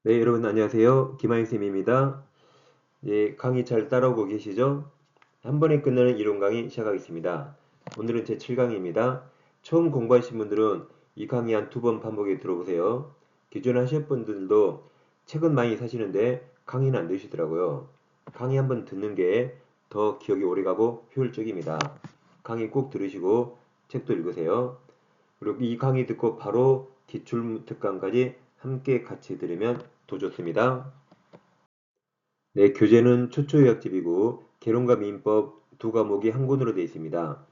네, 여러분 안녕하세요. 김하인 쌤입니다. 예, 강의 잘 따라오고 계시죠? 한 번에 끝나는 이론 강의 시작하겠습니다. 오늘은 제 7강입니다. 처음 공부하신 분들은 이 강의 한 두 번 반복해 들어보세요. 기존에 하실 분들도 책은 많이 사시는데 강의는 안 되시더라고요. 강의 한 번 듣는 게 더 기억이 오래가고 효율적입니다. 강의 꼭 들으시고 책도 읽으세요. 그리고 이 강의 듣고 바로 기출 특강까지 함께 같이 들으면 더 좋습니다. 네, 교재는 초초의학집이고 개론과 민법 두 과목이 한 권으로 되어 있습니다.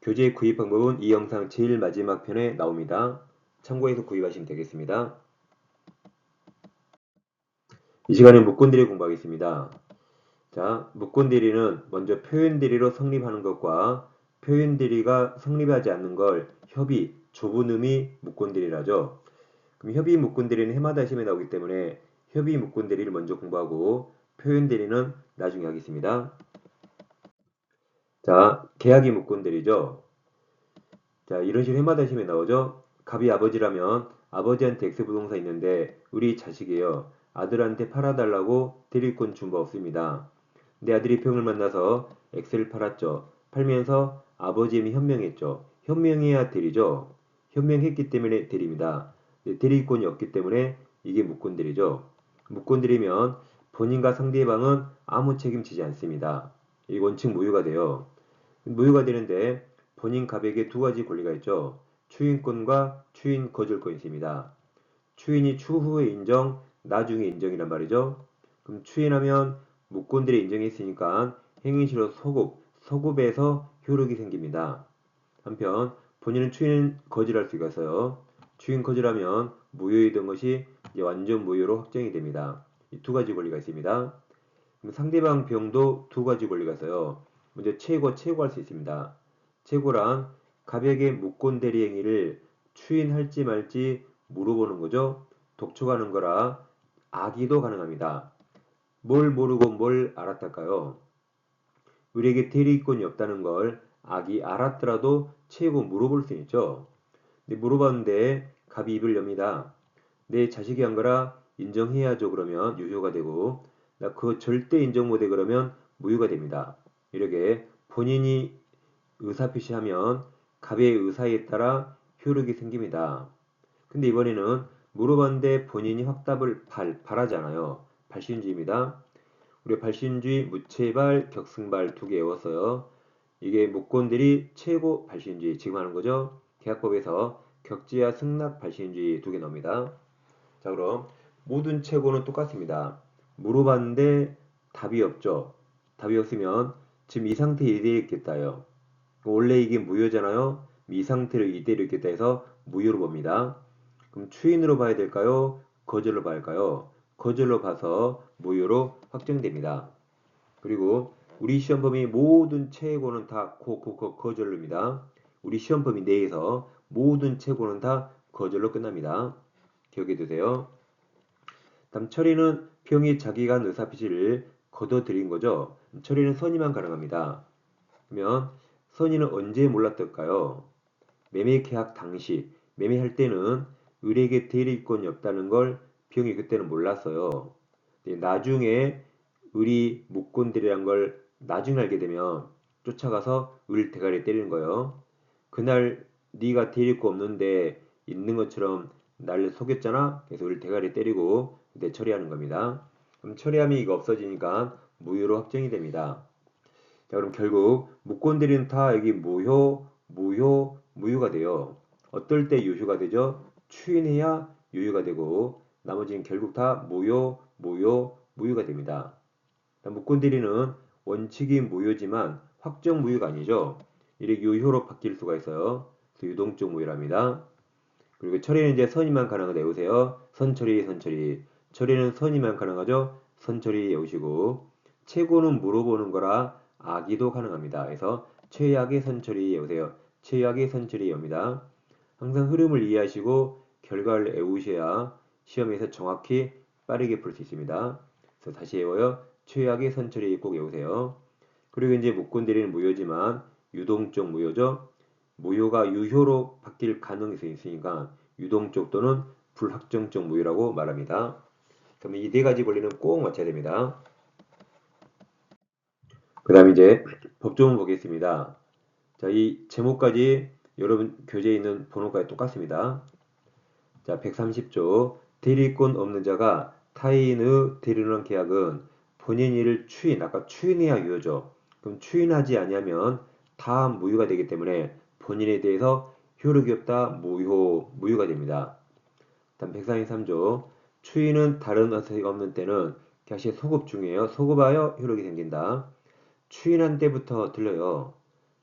교재 구입 방법은 이 영상 제일 마지막 편에 나옵니다. 참고해서 구입하시면 되겠습니다. 이 시간에 묶음대리 공부하겠습니다. 자, 묶음대리는 먼저 표현대리로 성립하는 것과 표현대리가 성립하지 않는 걸 협의, 좁은 의미 묶음대리라죠. 그럼 협의 묶음대리는 해마다 시험에 나오기 때문에 협의 묶음대리를 먼저 공부하고 표현대리는 나중에 하겠습니다. 자, 계약이 묶음대리죠. 자, 이런 식으로 해마다 시험에 나오죠. 갑이 아버지라면 아버지한테 X부동산 있는데 우리 자식이에요. 아들한테 팔아달라고 대리권 준 바 없습니다. 내 아들이 병을 만나서 X를 팔았죠. 팔면서 아버지 이미 현명했죠. 현명해야 대리죠. 현명했기 때문에 대리입니다. 대리권이 없기 때문에 이게 무권대리죠. 무권대리면 본인과 상대방은 아무 책임지지 않습니다. 이 원칙 무효가 돼요. 무효가 되는데 본인 갑에게 두 가지 권리가 있죠. 추인권과 추인 거절권이 있습니다. 추인이 추후에 인정, 나중에 인정이란 말이죠. 그럼 추인하면 무권들이 인정했으니까 행위시로 소급에서 효력이 생깁니다. 한편 본인은 추인 거절할 수가 있어요. 추인 거절하면 무효이던 것이 이제 완전 무효로 확정이 됩니다. 이 두 가지 권리가 있습니다. 그럼 상대방 병도 두 가지 권리가 있어요. 먼저 최고할 수 있습니다. 최고란 갑에게 무권 대리 행위를 추인할지 말지 물어보는 거죠. 독촉하는 거라 악의도 가능합니다. 뭘 모르고 뭘 알았달까요? 우리에게 대리권이 없다는 걸 악이 알았더라도 최고 물어볼 수 있죠. 근데 물어봤는데 갑이 입을 엽니다. 내 자식이 한 거라 인정해야죠. 그러면 유효가 되고 나 그거 절대 인정 못해 그러면 무효가 됩니다. 이렇게 본인이 의사표시하면 갑의 의사에 따라 효력이 생깁니다. 근데 이번에는 물어봤는데 본인이 확답을 발하잖아요. 발신주의입니다. 우리 발신주의, 무체발, 격승발 두 개 외웠어요. 이게 무권들이 최고 발신주의 지금 하는 거죠. 계약법에서 격지와 승낙 발신주의 두 개 나옵니다. 자, 그럼 모든 최고는 똑같습니다. 물어봤는데 답이 없죠. 답이 없으면 지금 이 상태에 이대로 있겠다요. 원래 이게 무효잖아요. 이 상태로 이대로 있겠다 해서 무효로 봅니다. 그럼 추인으로 봐야 될까요? 거절로 봐야 할까요? 거절로 봐서 무효로 확정됩니다. 그리고 우리 시험 범위 모든 최고는 다 거절로입니다. 우리 시험 범위 내에서 모든 최고는 다 거절로 끝납니다. 기억해 두세요. 다음 처리는 병이 자기가 한 의사표시를 거둬들인 거죠. 처리는 선의만 가능합니다. 그러면 선의는 언제 몰랐을까요? 매매 계약 당시 매매할 때는 을에게 대리권이 없다는 걸 병이 그때는 몰랐어요. 나중에 을이 무권대리란 걸 나중에 알게 되면 쫓아가서 을 대가리 때리는 거예요. 그날 네가 대리권 없는데 있는 것처럼 날 속였잖아. 그래서 을 대가리 때리고 그때 처리하는 겁니다. 그럼 처리하면 이거 없어지니까 무효로 확정이 됩니다. 자, 그럼 결국 무권대리는 다 여기 무효가 돼요. 어떨 때 유효가 되죠? 추인해야 유효가 되고 나머지는 결국 다 무효가 됩니다. 무권대리는 원칙이 무효지만 확정 무효가 아니죠. 이렇게 유효로 바뀔 수가 있어요. 그래서 유동적 무효랍니다. 그리고 처리는 이제 선의만 가능하다 외우세요. 선처리. 처리는 선의만 가능하죠. 선처리 외우시고 최고는 물어보는 거라 악의도 가능합니다. 그래서 최악의 선처리 외우세요. 최악의 선처리 외웁니다. 항상 흐름을 이해하시고 결과를 외우셔야 시험에서 정확히 빠르게 풀 수 있습니다. 그래서 다시 외워요. 최악의 선처리 꼭 외우세요. 그리고 이제 무권대리는 무효지만 유동적 무효죠. 무효가 유효로 바뀔 가능성이 있으니까 유동적 또는 불확정적 무효라고 말합니다. 그러면 이 네 가지 권리는 꼭 맞춰야 됩니다. 그 다음 이제 법조문 보겠습니다. 자, 이 제목까지 여러분 교재에 있는 번호까지 똑같습니다. 자, 130조 대리권 없는 자가 타인의 대리론 계약은 본인 이를 아까 추인해야 유효죠. 그럼 추인하지 아니하면 다 무효가 되기 때문에 본인에 대해서 효력이 없다, 무효가 됩니다. 다음 143조 추인은 다른 의사가 없는 때는 계약시 소급 중이에요. 소급하여 효력이 생긴다. 추인한 때부터 들려요.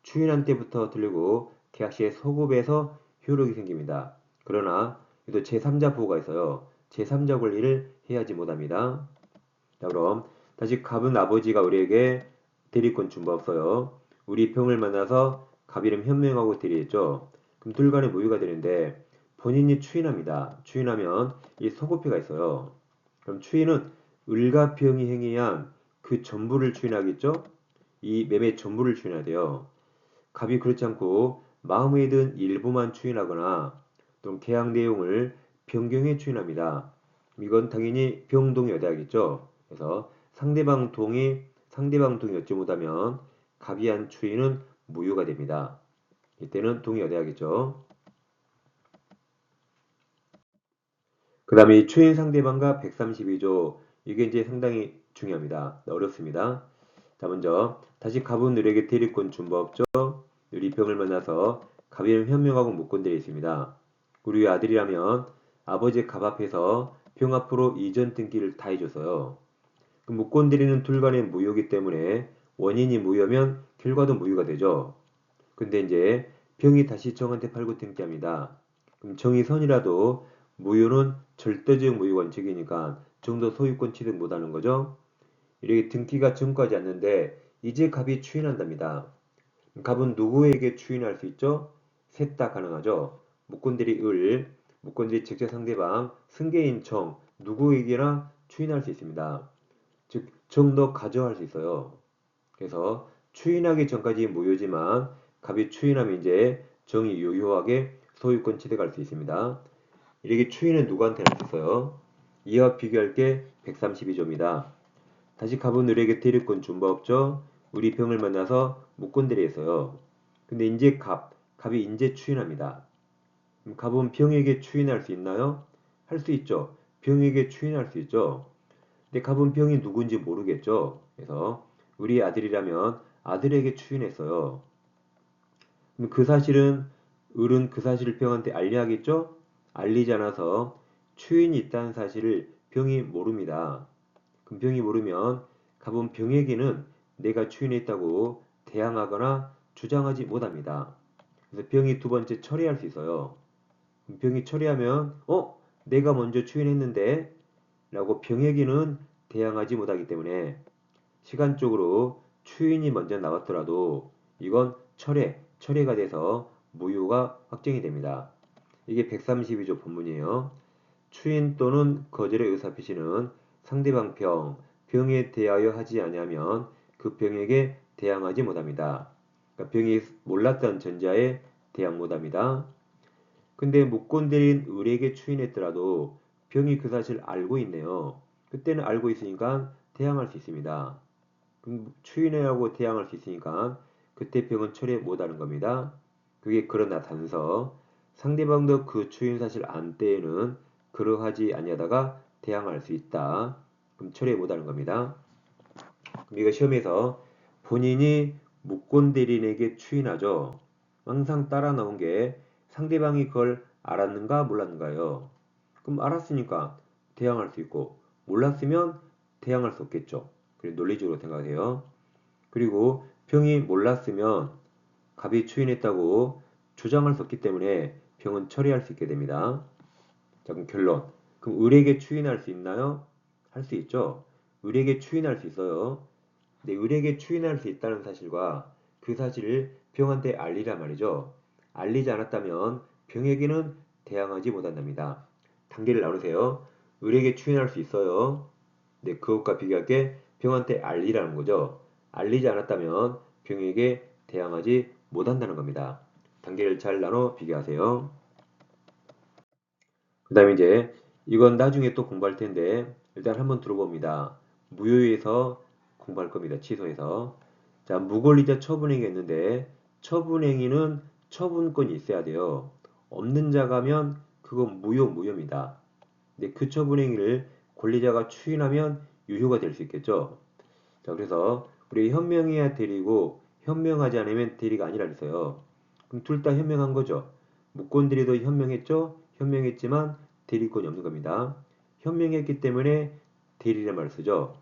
추인한 때부터 들리고 계약시에 소급해서 효력이 생깁니다. 그러나 또 제3자 보호가 있어요. 제3자 권리를 해야지 못합니다. 자, 그럼 다시 갑은 아버지가 우리에게 대리권 준 바 없어요. 우리 병을 만나서 갑 이름 현명하고 대리했죠. 그럼 둘 간에 모유가 되는데 본인이 추인합니다. 추인하면 이 소급표가 있어요. 그럼 추인은 을과 병이 행위한 그 전부를 추인하겠죠? 이 매매 전부를 추인해야 돼요. 갑이 그렇지 않고 마음에 든 일부만 추인하거나 또는 계약 내용을 변경해 추인합니다. 이건 당연히 병동이 여대하겠죠. 그래서 상대방 동의 얻지 못하면 갑이 한 추인은 무효가 됩니다. 이때는 동의 여대하겠죠. 그 다음에 이 추인 상대방과 132조 이게 이제 상당히 중요합니다. 어렵습니다. 자, 먼저 다시 갑은 을에게 대리권 준 바 없죠. 을이 병을 만나서 갑이는 현명하고 무권되어 있습니다. 우리 아들이라면 아버지 갑 앞에서 병 앞으로 이전 등기를 다 해줬어요. 그 무권들이는 둘 간의 무효이기 때문에 원인이 무효면 결과도 무효가 되죠. 근데 이제 병이 다시 정한테 팔고 등기합니다. 그럼 정이 선이라도 무효는 절대적 무효 원칙이니까 정도 소유권 취득 못하는 거죠. 이렇게 등기가 전까지 않는데 이제 갑이 추인한답니다. 갑은 누구에게 추인할 수 있죠? 셋 다 가능하죠. 무권들이 직접 상대방, 승계인 정, 누구에게나 추인할 수 있습니다. 즉, 정도 가져할 수 있어요. 그래서 추인하기 전까지 무효지만 갑이 추인하면 이제 정이 유효하게 소유권 취득할 수 있습니다. 이렇게 추인은 누구한테 할 수 있어요? 이와 비교할 게 132조입니다. 다시 갑은 을에게 대리권 준 바 없죠? 우리 병을 만나서 무권대리 했어요. 근데 이제 갑이 이제 추인합니다. 그럼 갑은 병에게 추인할 수 있나요? 할 수 있죠. 병에게 추인할 수 있죠. 근데 갑은 병이 누군지 모르겠죠. 그래서 우리 아들이라면 아들에게 추인했어요. 그럼 그 사실은 을은 그 사실을 병한테 알려야겠죠? 알리지 않아서 추인이 있다는 사실을 병이 모릅니다. 그럼 병이 모르면 갑은 병에게는 내가 추인했다고 대항하거나 주장하지 못합니다. 그래서 병이 두 번째 처리할 수 있어요. 병이 처리하면 내가 먼저 추인했는데 라고 병에게는 대항하지 못하기 때문에 시간적으로 추인이 먼저 나왔더라도 이건 철회가 돼서 무효가 확정이 됩니다. 이게 132조 본문이에요. 추인 또는 거절의 의사표시는 상대방 병에 대하여 하지 아니하면 그 병에게 대항하지 못합니다. 그러니까 병이 몰랐던 전자에 대항 못합니다. 근데 무권대리인 을에게 추인했더라도 병이 그 사실을 알고 있네요. 그때는 알고 있으니까 대항할 수 있습니다. 그럼 추인하고 대항할 수 있으니까 그때 병은 처리 못하는 겁니다. 그게 그러나 단서 상대방도 그 추인 사실 안 때에는 그러하지 아니하다가 대항할 수 있다. 그럼 처리 못하는 겁니다. 그럼 이거 시험에서 본인이 무권대리인에게 추인하죠. 항상 따라 나온 게 상대방이 그걸 알았는가 몰랐는가요. 그럼 알았으니까 대항할 수 있고 몰랐으면 대항할 수 없겠죠. 그리고 논리적으로 생각해요. 그리고 병이 몰랐으면 갑이 추인했다고 주장할 수 없기 때문에 병은 처리할 수 있게 됩니다. 자, 그럼 결론. 그럼 을에게 추인할 수 있나요? 할 수 있죠. 을에게 추인할 수 있어요. 근데 을에게 추인할 수 있다는 사실과 그 사실을 병한테 알리란 말이죠. 알리지 않았다면 병에게는 대항하지 못한답니다. 단계를 나누세요. 을에게 추인할 수 있어요. 근데 그것과 비교할 게 병한테 알리라는 거죠. 알리지 않았다면 병에게 대항하지 못한다는 겁니다. 단계를 잘 나눠 비교하세요. 그 다음에 이제 이건 나중에 또 공부할 텐데 일단 한번 들어봅니다. 무효에서 공부할 겁니다. 취소해서. 자, 무권리자 처분행위가 있는데 처분행위는 처분권이 있어야 돼요. 없는 자가면 그건 무효입니다. 근데 그 처분행위를 권리자가 추인하면 유효가 될 수 있겠죠. 자, 그래서 우리 현명해야 대리고 현명하지 않으면 대리가 아니라 그랬어요. 그럼 둘 다 현명한 거죠. 무권대리도 현명했죠? 현명했지만 대리권이 없는 겁니다. 현명했기 때문에 대리란 말을 쓰죠.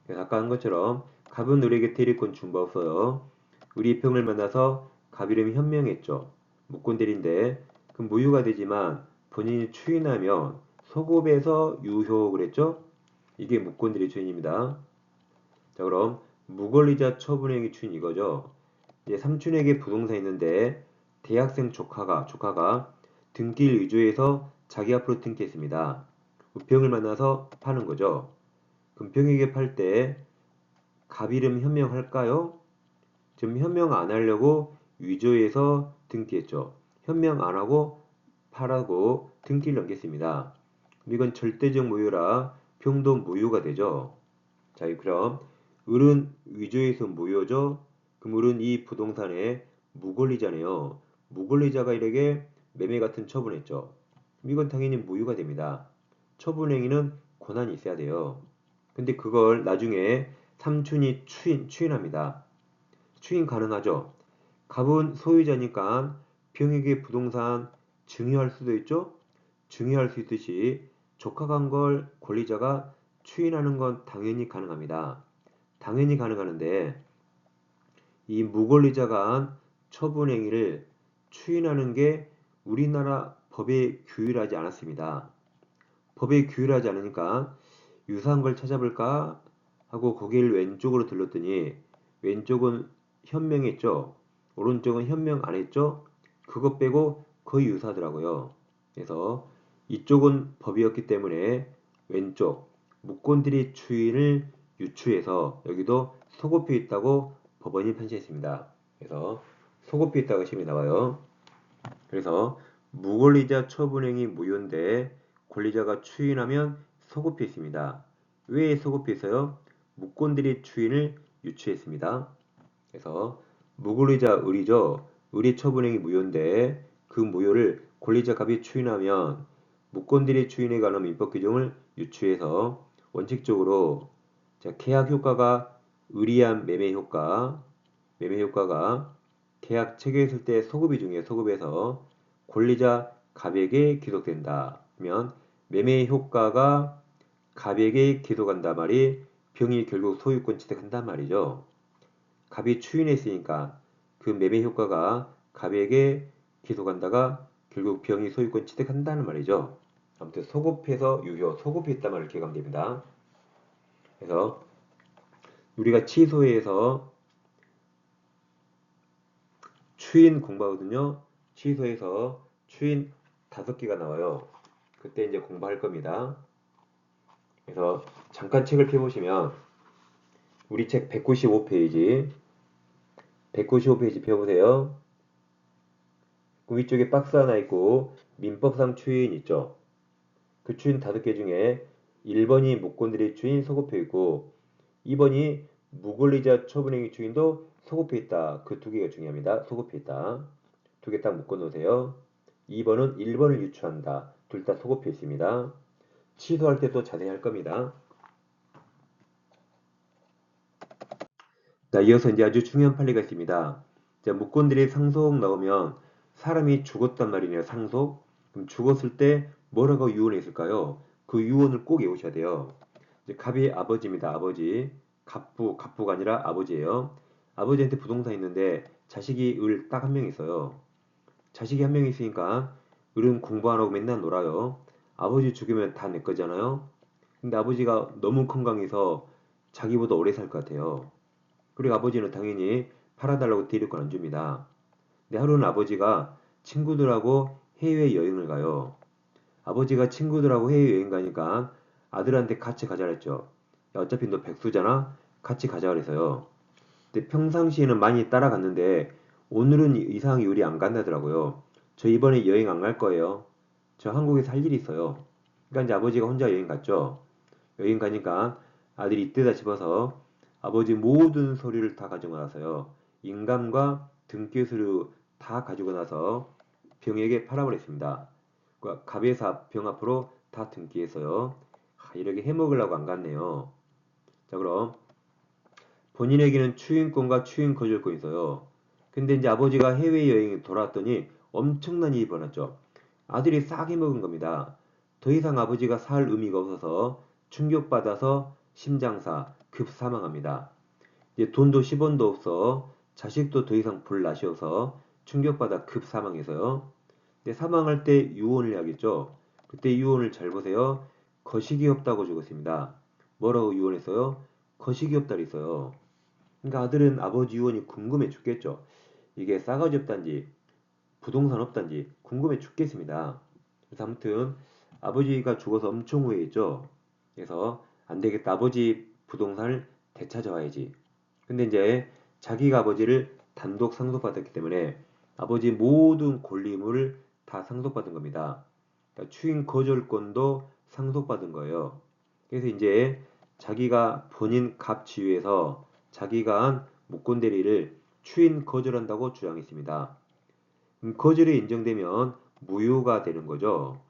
그래서 아까 한 것처럼 갑은 우리에게 대리권 준 바 없어요. 우리 평을 만나서 갑 이름이 현명했죠. 무권대리인데 그럼 무효가 되지만 본인이 추인하면 소급에서 유효 그랬죠? 이게 무권대리 추인입니다. 자, 그럼 무권리자 처분행위 추인 이거죠. 이제 삼촌에게 부동산 있는데 대학생 조카가 등기일 위조해서 자기 앞으로 등기했습니다. 우평을 만나서 파는 거죠. 그럼 병에게 팔 때 갑 이름 현명할까요? 지금 현명 안 하려고 위조해서 등기했죠. 현명 안 하고 파라고 등기를 넘겼습니다. 이건 절대적 무효라 병도 무효가 되죠. 자, 그럼 을은 위조해서 무효죠. 그럼 을은 이 부동산의 무권리자네요. 무권리자가 이에게 매매 같은 처분했죠. 그럼 이건 당연히 무효가 됩니다. 처분행위는 권한이 있어야 돼요. 근데 그걸 나중에 삼촌이 추인합니다. 추인 가능하죠. 갑은 소유자니까 병에게 부동산 증여할 수도 있죠. 증여할 수 있듯이 조카가 한 걸 권리자가 추인하는 건 당연히 가능합니다. 당연히 가능하는데 이 무권리자가 한 처분행위를 추인하는 게 우리나라 법에 규율하지 않았습니다. 법에 규율하지 않으니까 유사한 걸 찾아볼까 하고 고개를 왼쪽으로 들렀더니 왼쪽은 현명했죠. 오른쪽은 현명 안 했죠. 그것 빼고 거의 유사하더라고요. 그래서 이쪽은 법이었기 때문에 왼쪽 무권들이 추인을 유추해서 여기도 소급해 있다고 법원이 판시했습니다. 그래서 소급해 있다고 시험이 나와요. 그래서 무권리자 처분행위 무효인데 권리자가 추인하면 소급해 있습니다. 왜 소급해 있어요? 무권들이 추인을 유추했습니다. 그래서 무권리자 을이죠. 을이 처분행위 무효인데 그 무효를 권리자 갑이 추인하면 무권들이 추인에 관한 민법 규정을 유추해서 원칙적으로 자, 계약 효과가 의리한 매매 효과가 계약 체결했을 때 소급이 중요해요. 소급에서 권리자 갑에게 기속된다. 그러면 매매 효과가 갑에게 기속한다 말이 병이 결국 소유권 취득한단 말이죠. 갑이 추인했으니까 그 매매 효과가 갑에게 기속한다가 결국 병이 소유권 취득한다는 말이죠. 아무튼 소급해서 유효, 소급했단 말을 기억하면 됩니다. 그래서 우리가 취소해서 추인 공부하거든요. 취소해서 추인 5개가 나와요. 그때 이제 공부할 겁니다. 그래서 잠깐 책을 펴보시면 우리 책 195페이지 펴보세요. 그 위쪽에 박스 하나 있고 민법상 추인 있죠. 그 추인 5개 중에 1번이 무권들이 추인 소급해 있고 2번이 무권리자 처분행위 추인도 소급해 있다. 그 2개가 중요합니다. 소급해 있다. 2개 딱 묶어 놓으세요. 2번은 1번을 유추한다. 둘 다 소급해 있습니다. 취소할 때 또 자세히 할 겁니다. 자, 이어서 이제 아주 중요한 판례가 있습니다. 자, 무권들이 상속 나오면 사람이 죽었단 말이네요. 상속. 그럼 죽었을 때 뭐라고 유언을 했을까요? 그 유언을 꼭 외우셔야 돼요. 이제 갑이 아버지입니다. 아버지. 갑부가 아니라 아버지예요. 아버지한테 부동산 있는데 자식이 을 딱 한 명 있어요. 자식이 한 명 있으니까 을은 공부 안 하고 맨날 놀아요. 아버지 죽으면 다 내 거잖아요. 근데 아버지가 너무 건강해서 자기보다 오래 살 것 같아요. 그리고 아버지는 당연히 팔아달라고 데리고 안 줍니다. 근데 하루는 아버지가 친구들하고 해외 여행을 가요. 아버지가 친구들하고 해외 여행 가니까 아들한테 같이 가자 그랬죠. 야, 어차피 너 백수잖아? 같이 가자 그래서요. 근데 평상시에는 많이 따라갔는데 오늘은 이상 요리 안 간다더라고요. 저 이번에 여행 안 갈 거예요. 저 한국에서 할 일이 있어요. 그러니까 이제 아버지가 혼자 여행 갔죠. 여행 가니까 아들이 이때다 싶어서 아버지 모든 서류를 다 가지고 나서요. 인감과 등기 서류 다 가지고 나서 병에게 팔아버렸습니다. 그 갑에서 병 앞으로 다 등기해서요. 이렇게 해먹으려고 안 갔네요. 자, 그럼 본인에게는 추인권과 추인 거절권이 있어요. 근데 이제 아버지가 해외여행에 돌아왔더니 엄청난 일이 벌어졌죠. 아들이 싸게 먹은 겁니다. 더 이상 아버지가 살 의미가 없어서 충격받아서 심장사 급 사망합니다. 이제 돈도 10원도 없어 자식도 더 이상 불나시어서 충격받아 급 사망해서요. 근데 사망할 때 유언을 해야겠죠. 그때 유언을 잘 보세요. 거식이 없다고 적었습니다. 뭐라고 유언했어요? 거식이 없다 그랬어요. 그러니까 아들은 아버지 유언이 궁금해 죽겠죠. 이게 싸가지 없단지 부동산 없단지 궁금해 죽겠습니다. 그래서 아무튼 아버지가 죽어서 엄청 후회했죠. 그래서 안 되겠다. 아버지 부동산을 되찾아와야지. 근데 이제 자기가 아버지를 단독 상속받았기 때문에 아버지 모든 권리물을 다 상속받은 겁니다. 그러니까 추인 거절권도 상속받은 거예요. 그래서 이제 자기가 본인 갑지위에서 자기가 한 무권 대리를 추인 거절한다고 주장했습니다. 거절이 인정되면 무효가 되는 거죠.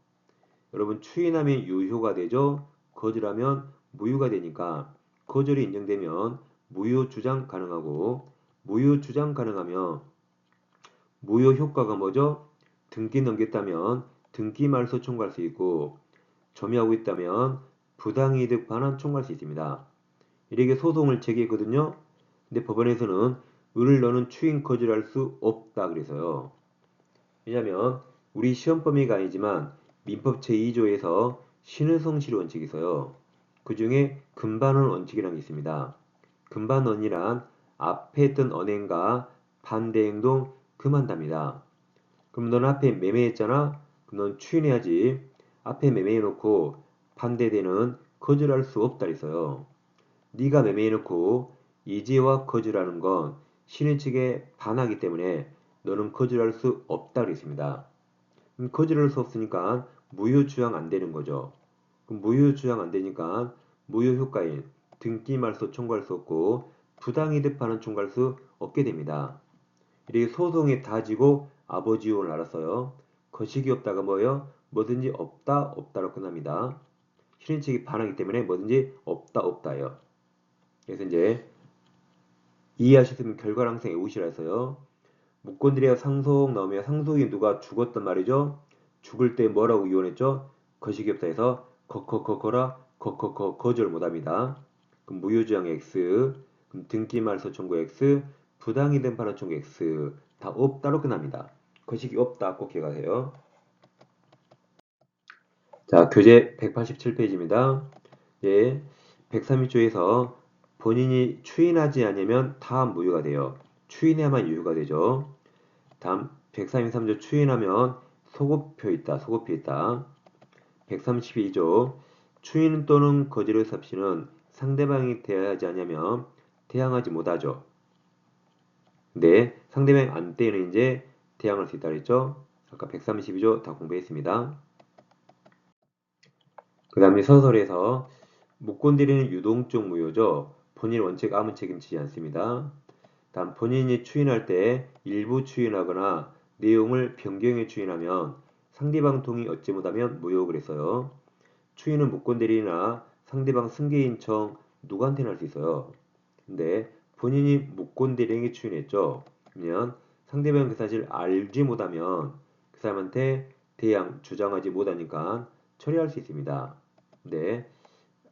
여러분 추인하면 유효가 되죠. 거절하면 무효가 되니까 거절이 인정되면 무효 주장 가능하고 무효 주장 가능하면 무효 효과가 뭐죠? 등기 넘겼다면 등기 말소 청구할 수 있고 점유하고 있다면 부당이득 반환 청구할 수 있습니다. 이렇게 소송을 제기했거든요. 근데 법원에서는 을을 너는 추인 거절할 수 없다 그래서요. 왜냐하면 우리 시험 범위가 아니지만 민법 제2조에서 신의성실 원칙이 있어요. 그 중에 금반원 원칙이라는 게 있습니다. 금반원이란 앞에 했던 언행과 반대 행동 금한답니다. 그럼 넌 앞에 매매했잖아? 그럼 넌 추인해야지. 앞에 매매해놓고 반대되는 거절할 수 없다 했어요. 네가 매매해놓고 이지와 거절하는 건 신의 측에 반하기 때문에 너는 거절할 수 없다 그랬습니다. 거절할 수 없으니까 무효 주장 안 되는 거죠. 그럼 무효 주장 안 되니까 무효 효과인 등기 말소 청구할 수 없고 부당이득 반환 청구할 수 없게 됩니다. 이렇게 소송이 다 지고 아버지 유언을 알았어요. 거식이 없다가 뭐예요? 뭐든지 없다 없다로 끝납니다. 신의 측이 반하기 때문에 뭐든지 없다 없다예요. 그래서 이제 이해하셨으면 결과를 항상 외우시라 해서요. 무권들이가 상속 나오면 상속이 누가 죽었단 말이죠. 죽을 때 뭐라고 유언했죠? 거식이 없다 해서 거거거거라 거거거 거절 못합니다. 그럼 무효주장 X, 그럼 등기 말소 청구 X, 부당이득 반환 청구 X 다 없다로 끝납니다. 거식이 없다 꼭 기억하세요. 자, 교재 187페이지입니다. 예, 130조에서 본인이 추인하지 않으면 다 무효가 돼요. 추인해야만 유효가 되죠. 다음 133조 추인하면 소급표 있다. 소급표 있다. 132조 추인 또는 거절의 섭씨는 상대방이 대하지 않으면 대항하지 못하죠. 근데 상대방이 안 때는 이제 대항할 수 있다 그랬죠. 아까 132조 다 공부했습니다. 그 다음에 서설에서 무권대리는 유동적 무효죠. 본인 원칙 아무 책임지지 않습니다. 다음 본인이 추인할 때 일부 추인하거나 내용을 변경해 추인하면 상대방 동의 얻지 못하면 무효 그랬어요. 추인은 무권대리나 상대방 승계인청 누구한테나 할 수 있어요. 근데 본인이 무권대리에게 추인했죠. 그러면 상대방이 그 사실을 알지 못하면 그 사람한테 대항 주장하지 못하니까 처리할 수 있습니다. 근데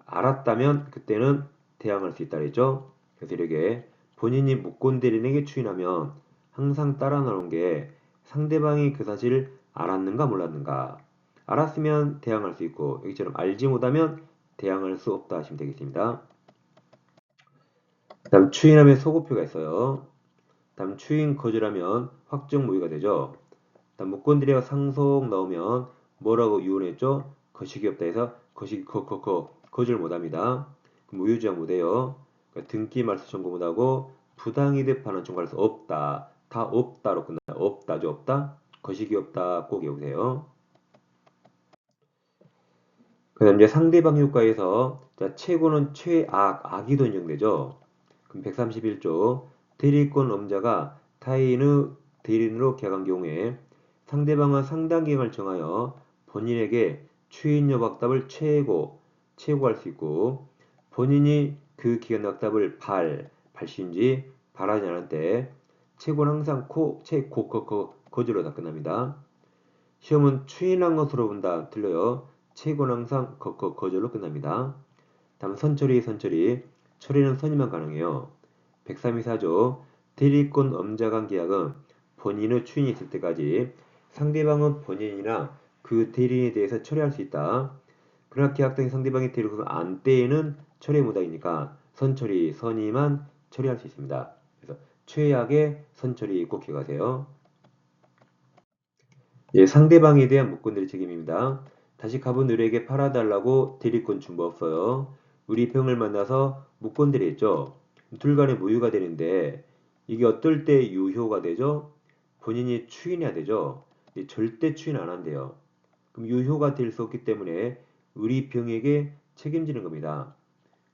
알았다면 그때는 대항할 수 있다 그랬죠. 그래서 이렇게 본인이 무권 대리인에게 추인하면 항상 따라 나오는 게 상대방이 그 사실을 알았는가 몰랐는가. 알았으면 대항할 수 있고 여기처럼 알지 못하면 대항할 수 없다 하시면 되겠습니다. 다음 추인하면 소급표가 있어요. 다음 추인 거절하면 확정 무효가 되죠. 다음 무권들이가 상속 나오면 뭐라고 유언했죠? 거식이 없다 해서 거식이 거절 못합니다. 무효주장 못해요. 그러니까 등기 말소 청구 못하고 부당이득 반환 청구할 수 없다. 다 없다로 끝나요. 없다죠 없다. 거식이 없다 꼭 외우세요. 그다음 이제 상대방 효과에서 자, 최고는 최악, 악이 도 인정되죠. 그럼 131조 대리권 엄자가 타인의 대리인으로 계약한 경우에 상대방은 상당 기간을 정하여 본인에게 추인 여부 확답을 최고할 수 있고 본인이 그 기간 확답을 발시인지 바라지 않을 때 최고는 항상 거절로 다 끝납니다. 시험은 추인한 것으로 본다. 틀려요. 최고는 항상 거절로 끝납니다. 다음 처리는 선임만 가능해요. 134조 대리권 엄자간 계약은 본인의 추인이 있을 때까지 상대방은 본인이나 그 대리인에 대해서 처리할 수 있다. 그러나 계약 등 상대방의 대리권을 안 때에는 처리 못하니까 선임만 처리할 수 있습니다. 그래서 최악의 선처리 꼭 기억하세요. 예, 상대방에 대한 무권들의 책임입니다. 다시 갑은 의뢰에게 팔아달라고 대리권 준 거 없어요. 우리 병을 만나서 무권들이 했죠. 둘 간에 무효가 되는데 이게 어떨 때 유효가 되죠? 본인이 추인해야 되죠. 절대 추인 안 한대요. 그럼 유효가 될 수 없기 때문에 우리 병에게 책임지는 겁니다.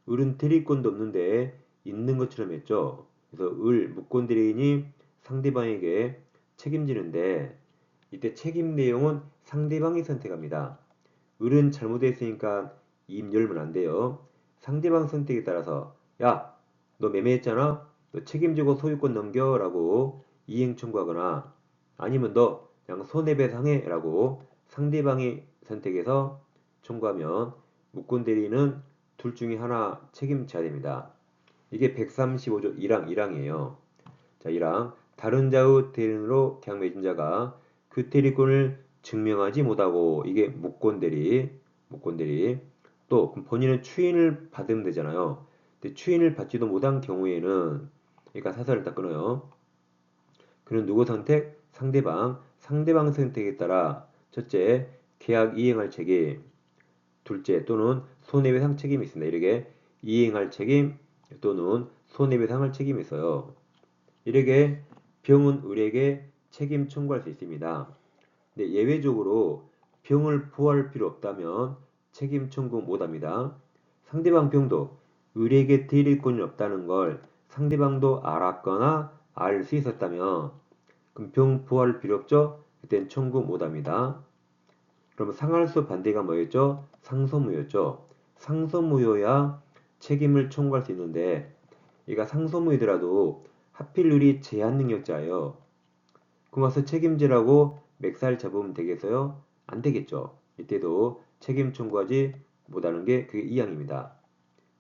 을은 대리권도 없는데 있는 것처럼 했죠. 그래서 무권대리인이 상대방에게 책임지는데 이때 책임 내용은 상대방이 선택합니다. 을은 잘못했으니까 입 열면 안 돼요. 상대방 선택에 따라서 야, 너 매매했잖아? 너 책임지고 소유권 넘겨 라고 이행 청구하거나 아니면 너 그냥 손해배상해 라고 상대방이 선택해서 청구하면 무권 대리는 둘 중에 하나 책임져야 됩니다. 이게 135조 1항이에요. 자, 1항 다른 자의 대리인으로 계약 맺은 자가 그 대리권을 증명하지 못하고 이게 무권대리 또 본인은 추인을 받으면 되잖아요. 근데 추인을 받지도 못한 경우에는 그러니까 사설을 딱 끊어요. 그는 누구 선택? 상대방 선택에 따라 첫째 계약 이행할 책임 둘째 또는 손해배상 책임이 있습니다. 이렇게 이행할 책임 또는 손해배상할 책임이 있어요. 이렇게 병은 을에게 책임 청구할 수 있습니다. 근데 예외적으로 병을 보호할 필요 없다면 책임 청구 못합니다. 상대방 병도 을에게 대리권이 없다는 걸 상대방도 알았거나 알 수 있었다면 그럼 병 보호할 필요 없죠? 그땐 청구 못합니다. 그럼 상할수 반대가 뭐였죠? 상소무효였죠. 상소무효야 책임을 청구할 수 있는데 얘가 상소무효더라도 하필 을이 제한능력자예요. 그럼 와서 책임지라고 맥살 잡으면 되겠어요? 안 되겠죠. 이때도 책임 청구하지 못하는 게 그게 2항입니다.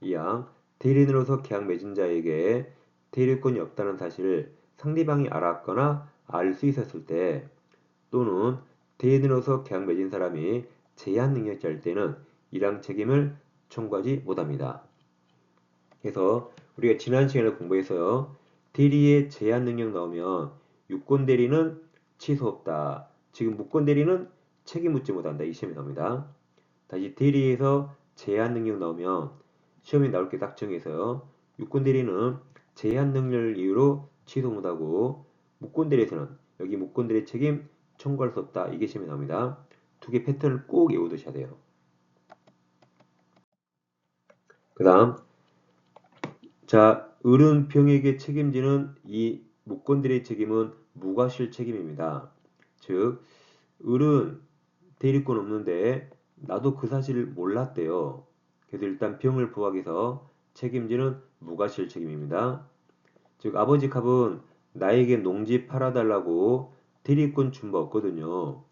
2항 대리인으로서 계약 맺은 자에게 대리권이 없다는 사실을 상대방이 알았거나 알 수 있었을 때 또는 대리인으로서 계약 맺은 사람이 제한 능력자일 때는 1항 책임을 청구하지 못합니다. 그래서 우리가 지난 시간에 공부해서요. 대리의 제한 능력 나오면 유권 대리는 취소 없다. 지금 무권 대리는 책임 묻지 못한다. 이 시험이 나옵니다. 다시 대리에서 제한 능력 나오면 시험이 나올 게 딱 정해서요. 유권 대리는 제한 능력을 이유로 취소 못하고 무권 대리에서는 여기 무권 대리 책임 청구할 수 없다. 이게 시험이 나옵니다. 두 개 패턴을 꼭 외워두셔야 돼요. 그 다음 자, 을은 병에게 책임지는 이 무권들의 책임은 무과실 책임입니다. 즉, 을은 대리권 없는데 나도 그 사실을 몰랐대요. 그래서 일단 병을 부하기 위해서 책임지는 무과실 책임입니다. 즉, 아버지 값은 나에게 농지 팔아달라고 대리권 준 거 없거든요.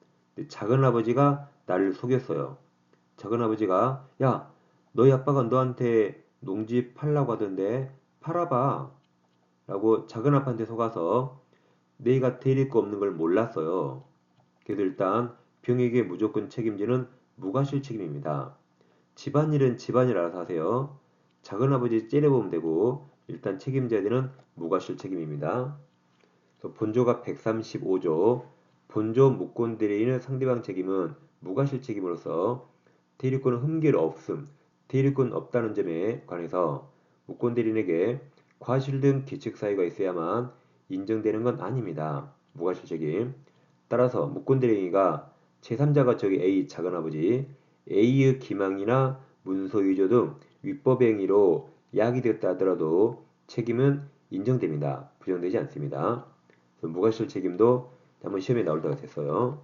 작은 아버지가 나를 속였어요. 작은 아버지가 야, 너희 아빠가 너한테 농지 팔라고 하던데 팔아봐 라고 작은 아빠한테 속아서 내가 데릴 거 없는 걸 몰랐어요. 그래도 일단 병에게 무조건 책임지는 무과실 책임입니다. 집안일은 집안일 알아서 하세요. 작은 아버지 째려보면 되고 일단 책임져야 되는 무과실 책임입니다. 본조가 135조 본조 무권 대리인의 상대방 책임은 무과실 책임으로서 대리권은 흠결 없음, 대리권 없다는 점에 관해서 무권 대리인에게 과실 등 기책 사유가 있어야만 인정되는 건 아닙니다. 무과실 책임. 따라서 무권 대리인이가 제3자가 저기 A 작은아버지 A의 기망이나 문서 위조 등 위법 행위로 야기되었다 하더라도 책임은 인정됩니다. 부정되지 않습니다. 무과실 책임도 한번 시험에 나올 때가 됐어요.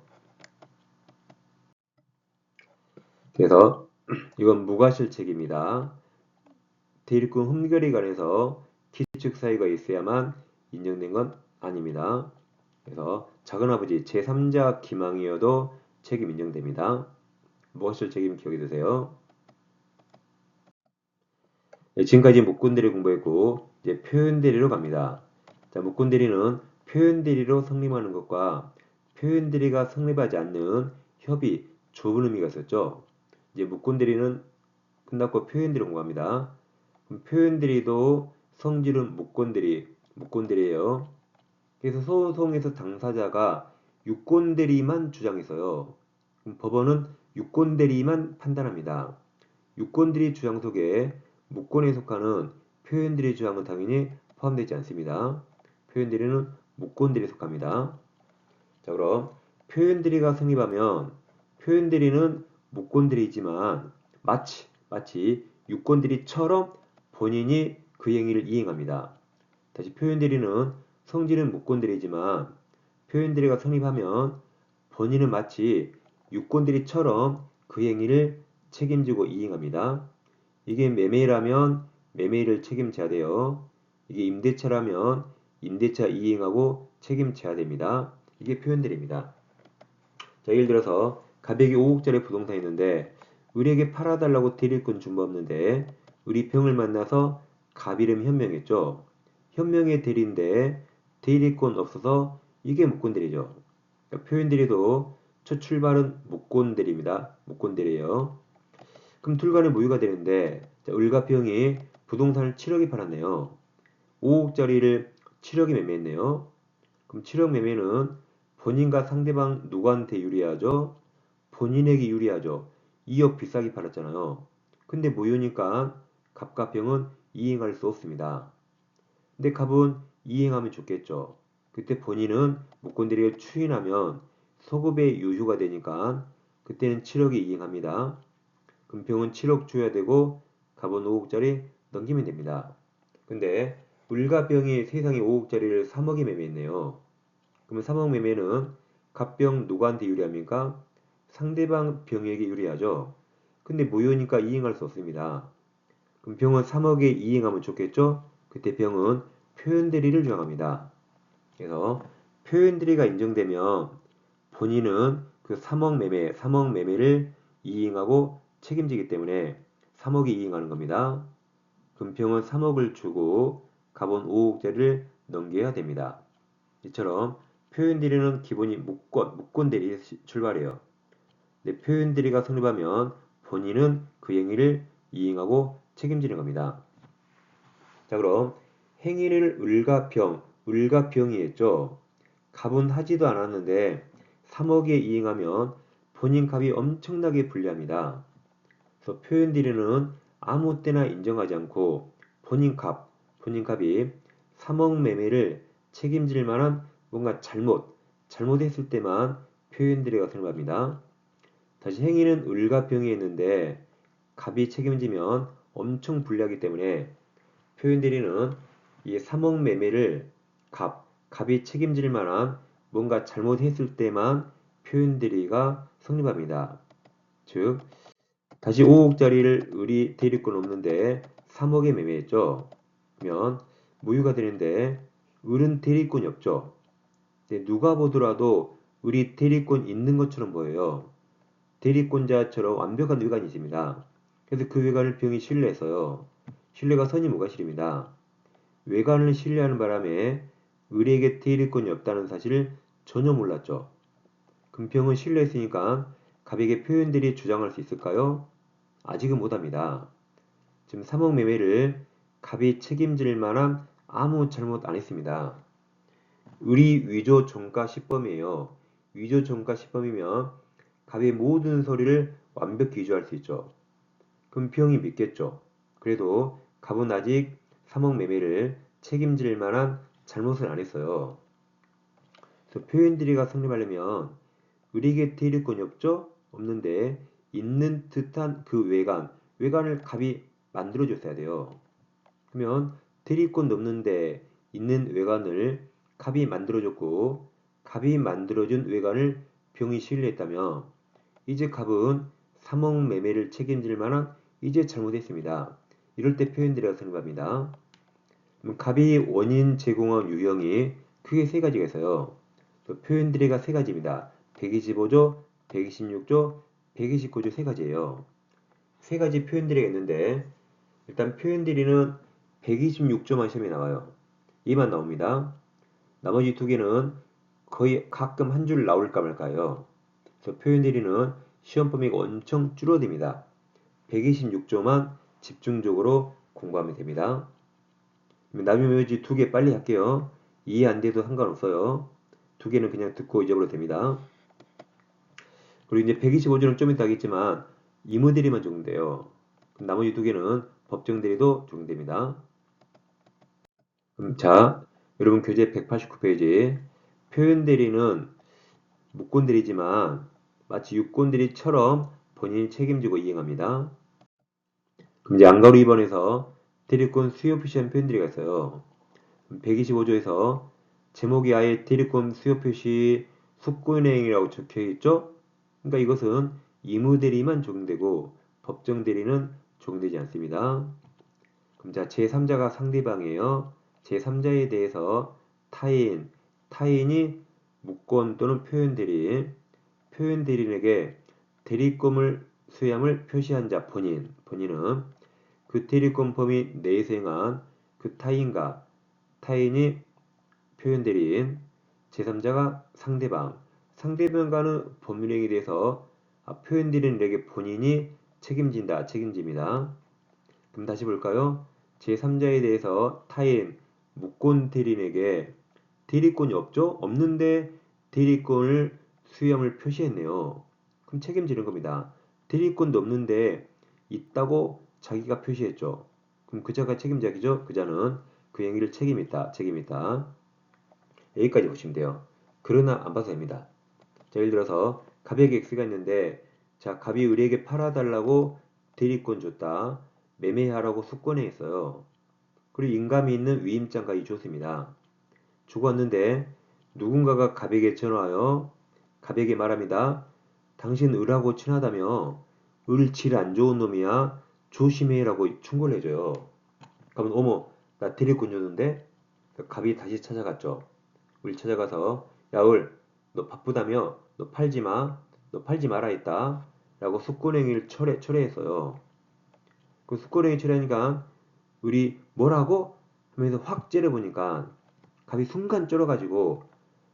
그래서 이건 무과실 책임이다. 대리권 흠결에 관해서 기축 사유가 있어야만 인정된 건 아닙니다. 그래서 작은아버지 제3자 기망이어도 책임 인정됩니다. 무과실 책임 기억해 두세요. 네, 지금까지 목권대리 공부했고 이제 표현대리로 갑니다. 자, 목권대리는 표현대리로 성립하는 것과 표현대리가 성립하지 않는 협의, 좁은 의미가 있었죠. 이제 목권대리는 끝났고 표현대리 공부합니다. 그럼 표현대리도 성질은 목권대리예요. 그래서 소송에서 당사자가 유권대리만 주장했어요. 그럼 법원은 유권대리만 판단합니다. 유권대리 주장 속에 무권에 속하는 표현대리 주장은 당연히 포함되지 않습니다. 표현대리는 무권대리에 속합니다. 자, 그럼 표현대리가 성립하면 표현대리는 무권대리이지만 마치 유권대리처럼 본인이 그 행위를 이행합니다. 다시 표현대리는 성질은 무권대리이지만 표현대리가 성립하면 본인은 마치 유권대리처럼 그 행위를 책임지고 이행합니다. 이게 매매라면 매매를 책임져야 돼요. 이게 임대차라면 임대차 이행하고 책임져야 됩니다. 이게 표현들입니다. 자, 예를 들어서 가백이 5억짜리 부동산이 있는데 우리에게 팔아달라고 대리권 준 거 없는데 우리 병을 만나서 갑이름 현명했죠. 현명의 대리인데 대리권 없어서 이게 무권대리죠. 그러니까 표현대리도 첫 출발은 무권대리입니다. 무권대리예요. 그럼 둘 간의 모유가 되는데 을과 병이 부동산을 7억에 팔았네요. 5억짜리를 7억에 매매했네요. 그럼 7억 매매는 본인과 상대방 누구한테 유리하죠? 본인에게 유리하죠. 2억 비싸게 팔았잖아요. 근데 모유니까 갑과 병은 이행할 수 없습니다. 근데 갑은 이행하면 좋겠죠. 그때 본인은 무권대리를 추인하면 소급의 유효가 되니까 그때는 7억에 이행합니다. 그럼 병은 7억 줘야 되고 갑은 5억짜리 넘기면 됩니다. 근데 을과 병이 세상에 5억짜리를 3억에 매매했네요. 그러면 3억 매매는 갑병 누구한테 유리합니까? 상대방 병에게 유리하죠. 근데 무효니까 이행할 수 없습니다. 그럼 병은 3억에 이행하면 좋겠죠? 그때 병은 표현대리를 주장합니다. 그래서 표현대리가 인정되면 본인은 그 3억 매매를 이행하고 책임지기 때문에 3억이 이행하는 겁니다. 금평은 3억을 주고 갑은 5억짜리를 넘겨야 됩니다. 이처럼 표현대리는 기본이 무권대리 출발해요. 근데 표현대리가 성립하면 본인은 그 행위를 이행하고 책임지는 겁니다. 자, 그럼 행위를 을과 병이 했죠. 갑은 하지도 않았는데 3억에 이행하면 본인 갑이 엄청나게 불리합니다. 그래서 표현대리는 아무 때나 인정하지 않고 본인 갑이 3억 매매를 책임질 만한 뭔가 잘못했을 때만 표현대리가 성립합니다. 다시 행위는 을과 병이 했는데 갑이 책임지면 엄청 불리하기 때문에 표현대리는 이 3억 매매를 갑이 책임질 만한 뭔가 잘못했을 때만 표현대리가 성립합니다. 즉 다시 5억짜리를 을이 대리권 없는데 3억에 매매했죠. 그러면 무효가 되는데 을은 대리권이 없죠. 근데 누가 보더라도 을이 대리권 있는 것처럼 보여요. 대리권자처럼 완벽한 외관이 있습니다. 그래서 그 외관을 병이 신뢰했어요. 신뢰가 선의무과실입니다. 외관을 신뢰하는 바람에 을에게 대리권이 없다는 사실을 전혀 몰랐죠. 그럼 병은 신뢰했으니까 갑에게 표현들이 주장할 수 있을까요? 아직은 못합니다. 지금 3억 매매를 갑이 책임질 만한 아무 잘못 안 했습니다. 을이 위조 종가 10범이에요. 위조 종가 10범이면 갑의 모든 서류를 완벽히 위조할 수 있죠. 그럼 병이 믿겠죠. 그래도 갑은 아직 3억 매매를 책임질 만한 잘못을 안 했어요. 그래서 표현들이가 성립하려면 을에게 대리권이 없죠? 없는데 있는 듯한 그 외관을 갑이 만들어줬어야 돼요. 그러면 대리권 넘는데 있는 외관을 갑이 만들어줬고 갑이 만들어준 외관을 병이 신뢰했다면 이제 갑은 3억 매매를 책임질 만한 이제 잘못했습니다. 이럴 때 표현들이라고 생각합니다. 갑이 원인 제공한 유형이 크게 세 가지가 있어요. 표현들이가 세 가지입니다. 125조, 126조, 129조 세 가지예요. 세 가지 표현들이가 있는데 일단 표현들이는 126조만 시험에 나와요. 이만 나옵니다. 나머지 두 개는 거의 가끔 한 줄 나올까 말까요. 그래서 표현들이는 시험 범위가 엄청 줄어듭니다. 126조만 집중적으로 공부하면 됩니다. 나머지 두 개 빨리 할게요. 이해 안 돼도 상관없어요. 두 개는 그냥 듣고 잊어버려도 됩니다. 그리고 이제 125조는 좀 이따 하겠지만 이무대리만 적용돼요. 나머지 두 개는 법정대리도 적용됩니다. 자, 여러분 교재 189페이지 표현대리는 무권대리지만 마치 유권대리처럼 본인이 책임지고 이행합니다. 그럼 이제 안가루 2번에서 대리권 수요 표시한 표현들이 있어요. 125조에서 제목이 아예 대리권 수요 표시 숙고인행이라고 적혀 있죠? 그러니까 이것은 이무대리만 적용되고 법정대리는 적용되지 않습니다. 그럼 자, 제3자가 상대방이에요. 제3자에 대해서 타인이 무권 또는 표현대리인에게 대리권을 수여함을 표시한 자 본인은 그 대리권 범위 내에서 행한 그 타인이 표현대리인, 제3자가 상대방과는 법률행위에 대해서 표현대리인에게 본인이 책임집니다. 그럼 다시 볼까요? 제3자에 대해서 타인, 무권 대리인에게 대리권이 없죠? 없는데 대리권을 수여함을 표시했네요. 그럼 책임지는 겁니다. 대리권도 없는데 있다고 자기가 표시했죠. 그럼 그자가 책임자이죠? 그자는 그 행위를 책임있다. 여기까지 보시면 돼요. 그러나 안 봐도 됩니다. 자, 예를 들어서 갑에게 X가 있는데 자, 갑이 우리에게 팔아달라고 대리권 줬다. 매매하라고 숙권해 있어요. 그리고 인감이 있는 위임장까지 줬습니다. 주고 왔는데 누군가가 갑에게 전화하여 갑에게 말합니다. 당신 을하고 친하다며 을 질 안 좋은 놈이야. 조심해라고 충고를 해줘요. 그러면 어머 나 대리권 줬는데 갑이 다시 찾아갔죠. 을 찾아가서 야 을 너 바쁘다며 너 팔지 마라 했다. 라고 숙권행위를 철회했어요. 그 숙권행위 철회하니까 을이 뭐라고? 하면서 확 째려보니까 갑이 순간 쫄아가지고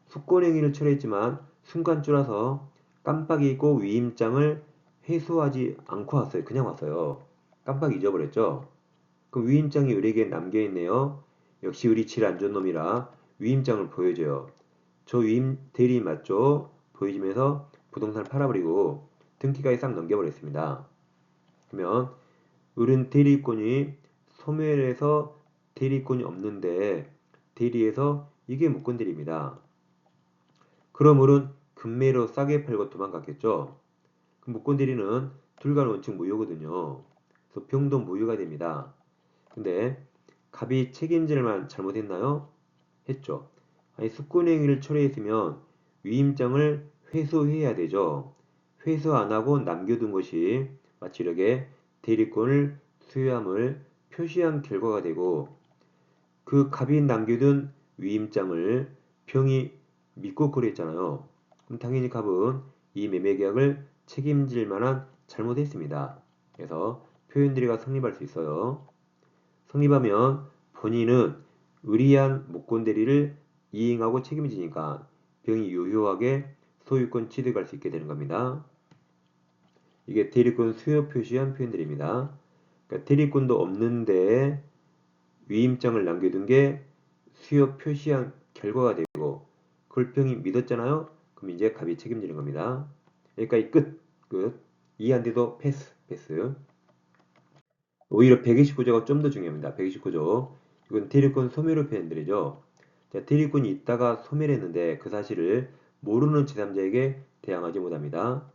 숙권행위를 철회했지만 순간 쫄아서 깜빡 잊고 위임장을 회수하지 않고 왔어요. 그냥 왔어요. 깜빡 잊어버렸죠. 그 위임장이 을에게 남겨있네요. 역시 을이 질 안 좋은 놈이라 위임장을 보여줘요. 저 위임 대리 맞죠? 보여주면서 부동산을 팔아버리고 등기까지 싹 넘겨버렸습니다. 그러면 을은 대리권이 소멸해서 대리권이 없는데 대리에서 이게 무권대리입니다. 그럼 을은 금매로 싸게 팔고 도망갔겠죠. 그 무권대리는 둘간 원칙 무효거든요. 그래서 병도 무효가 됩니다. 근데 갑이 책임질만 잘못했나요? 했죠. 아니 숙권행위를 철회했으면 위임장을 회수해야 되죠. 회수 안 하고 남겨둔 것이 마치 이렇게 대리권을 수여함을 표시한 결과가 되고 그 갑이 남겨둔 위임장을 병이 믿고 거래했잖아요. 그럼 당연히 갑은 이 매매계약을 책임질 만한 잘못했습니다. 그래서 표현들이가 성립할 수 있어요. 성립하면 본인은 의리한 무권대리를 이행하고 책임지니까 병이 유효하게 소유권 취득할 수 있게 되는 겁니다. 이게 대리권 수요 표시한 표현들입니다. 그러니까 대리권도 없는데 위임장을 남겨둔 게 수요 표시한 결과가 되고 그걸 병이 믿었잖아요. 그럼 이제 갑이 책임지는 겁니다. 여기까지 끝. 이해 안 돼도 패스. 오히려 129조가 좀 더 중요합니다. 129조. 이건 대리권 소멸의 표현들이죠. 자, 대리권이 있다가 소멸했는데 그 사실을 모르는 제3자에게 대항하지 못합니다.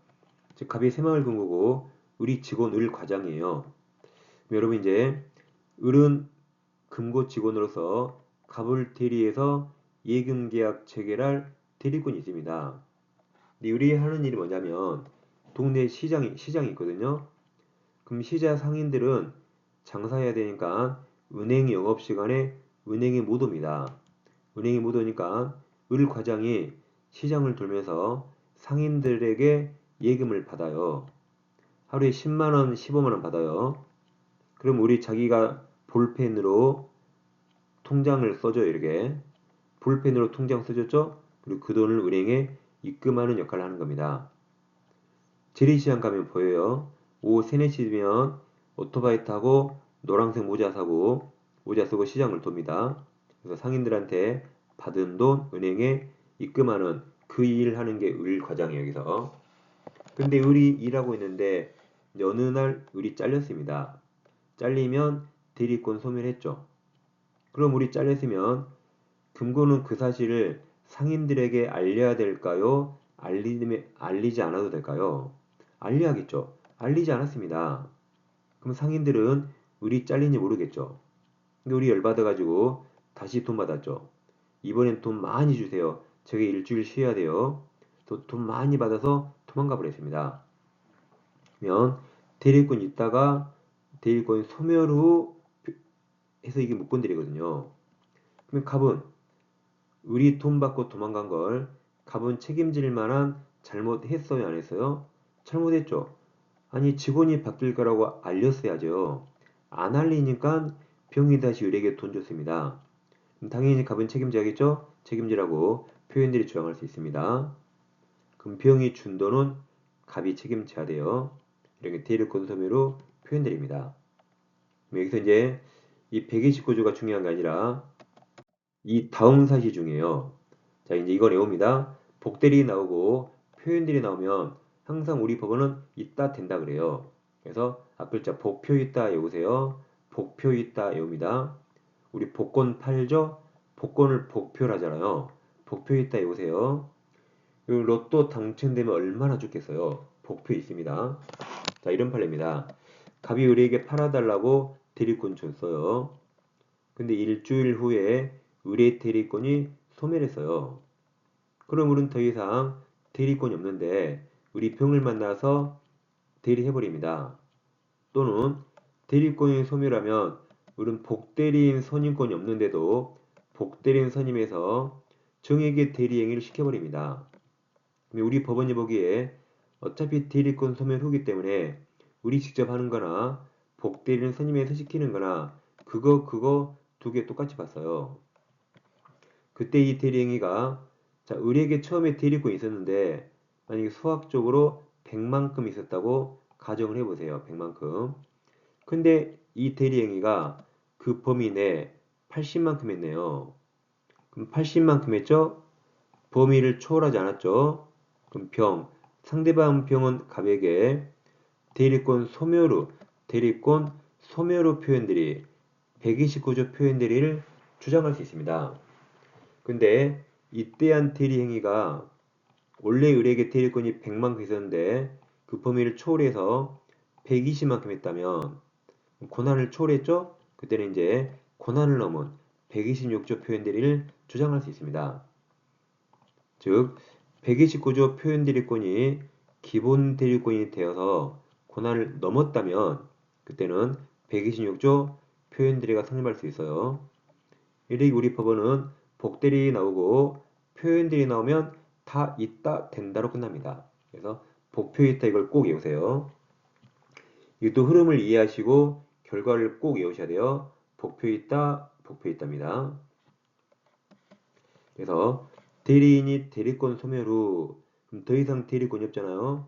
즉 갑이 세망을 근 거고 우리 직원 을 과장이에요. 여러분 이제 을은 금고 직원으로서 갑을 대리해서 예금 계약 체결할 대리권이 있습니다. 근데 우리 하는 일이 뭐냐면 동네 시장이 있거든요. 그럼 시장 상인들은 장사해야 되니까 은행 영업시간에 은행에 못 옵니다. 은행에 못 오니까 을 과장이 시장을 돌면서 상인들에게 예금을 받아요. 하루에 10만원, 15만원 받아요. 그럼 우리 자기가 볼펜으로 통장을 써줘요. 이렇게 볼펜으로 통장 써줬죠. 그리고 그 돈을 은행에 입금하는 역할을 하는 겁니다. 재래시장 가면 보여요. 오후 3, 4시면 오토바이 타고 노란색 모자 사고 모자 쓰고 시장을 돕니다. 그래서 상인들한테 받은 돈 은행에 입금하는 그 일 하는 게 을 과장이에요. 여기서. 근데 을이 일하고 있는데 어느 날 을이 잘렸습니다. 잘리면 대리권 소멸했죠. 그럼 우리 잘렸으면 금고는 그 사실을 상인들에게 알려야 될까요? 알리지 않아도 될까요? 알려야겠죠. 알리지 않았습니다. 그럼 상인들은 우리 잘린지 모르겠죠. 근데 우리 열받아가지고 다시 돈 받았죠. 이번엔 돈 많이 주세요. 저게 일주일 쉬어야 돼요. 또 돈 많이 받아서 도망가 버렸습니다. 그러면 대리권 있다가 대리권 소멸 후 해서 이게 무권들이거든요. 그러면 갑은 우리 돈 받고 도망간 걸 갑은 책임질 만한 잘못했어요, 안 했어요? 잘못했죠. 아니 직원이 바뀔 거라고 알렸어야죠. 안 알리니까 병이 다시 을에게 돈 줬습니다. 그럼 당연히 갑은 책임져야겠죠? 책임지라고 표현들이 주장할 수 있습니다. 그럼 병이 준 돈은 갑이 책임져야 돼요. 이렇게 대립권 소멸로 표현드립니다. 여기서 이제 이 129조가 중요한 게 아니라 이 다음 사실 중에요. 자, 이제 이거 외웁니다. 복들이 나오고 표현들이 나오면 항상 우리 법원은 있다 된다 그래요. 그래서 앞글자 복표 있다 외우세요. 복표 있다 외웁니다. 우리 복권 팔죠? 복권을 복표를 하잖아요. 복표 있다 외우세요. 그리고 로또 당첨되면 얼마나 좋겠어요. 복표 있습니다. 자, 이런 판례입니다. 갑이 을에게 팔아달라고 대리권 줬어요. 근데 일주일 후에 의뢰 대리권이 소멸했어요. 그럼 우리는 더 이상 대리권이 없는데 우리 병을 만나서 대리해버립니다. 또는 대리권이 소멸하면 우리는 복대리인 선임권이 없는데도 복대리인 선임에서 정에게 대리행위를 시켜버립니다. 우리 법원이 보기에 어차피 대리권 소멸 후기 때문에 우리 직접 하는 거나 복대리인 선임에서 시키는 거나 그거 두 개 똑같이 봤어요. 그때 이 대리행위가 자, 을에게 처음에 대리권이 있었는데 만약에 수학적으로 100만큼 있었다고 가정을 해보세요. 100만큼. 근데 이 대리행위가 그 범위 내 80만큼 했네요. 그럼 80만큼 했죠? 범위를 초월하지 않았죠? 그럼 병. 상대방 병은 갑에게 대리권 소멸 후 표현들이 129조 표현들이를 주장할 수 있습니다. 근데 이때한 대리 행위가 원래 을에게 대리권이 100만큼 있었는데 그 범위를 초월해서 120만큼 했다면 고난을 초월했죠? 그때는 이제 고난을 넘은 126조 표현 대리를 주장할 수 있습니다. 즉 129조 표현 대리권이 기본 대리권이 되어서 고난을 넘었다면 그때는 126조 표현 대리가 성립할 수 있어요. 이렇게 우리 법원은 복들이 나오고 표현들이 나오면 다 있다 된다로 끝납니다. 그래서 복표 있다 이걸 꼭 외우세요. 이것도 흐름을 이해하시고 결과를 꼭 외우셔야 돼요. 복표 있다입니다. 그래서 대리인이 대리권 소멸 후 그럼 더 이상 대리권이 없잖아요.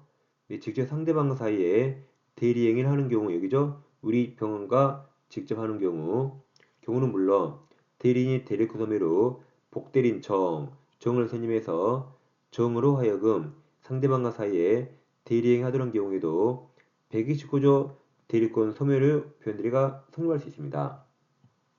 직접 상대방 사이에 대리행위를 하는 경우 여기죠. 우리 병원과 직접 하는 경우는 물론 대리인이 대리권 소멸 후 복대리인 정을 선임해서 정으로 하여금 상대방과 사이에 대리행위하도록 경우에도 129조 대리권 소멸의 표현들이가 성립할 수 있습니다.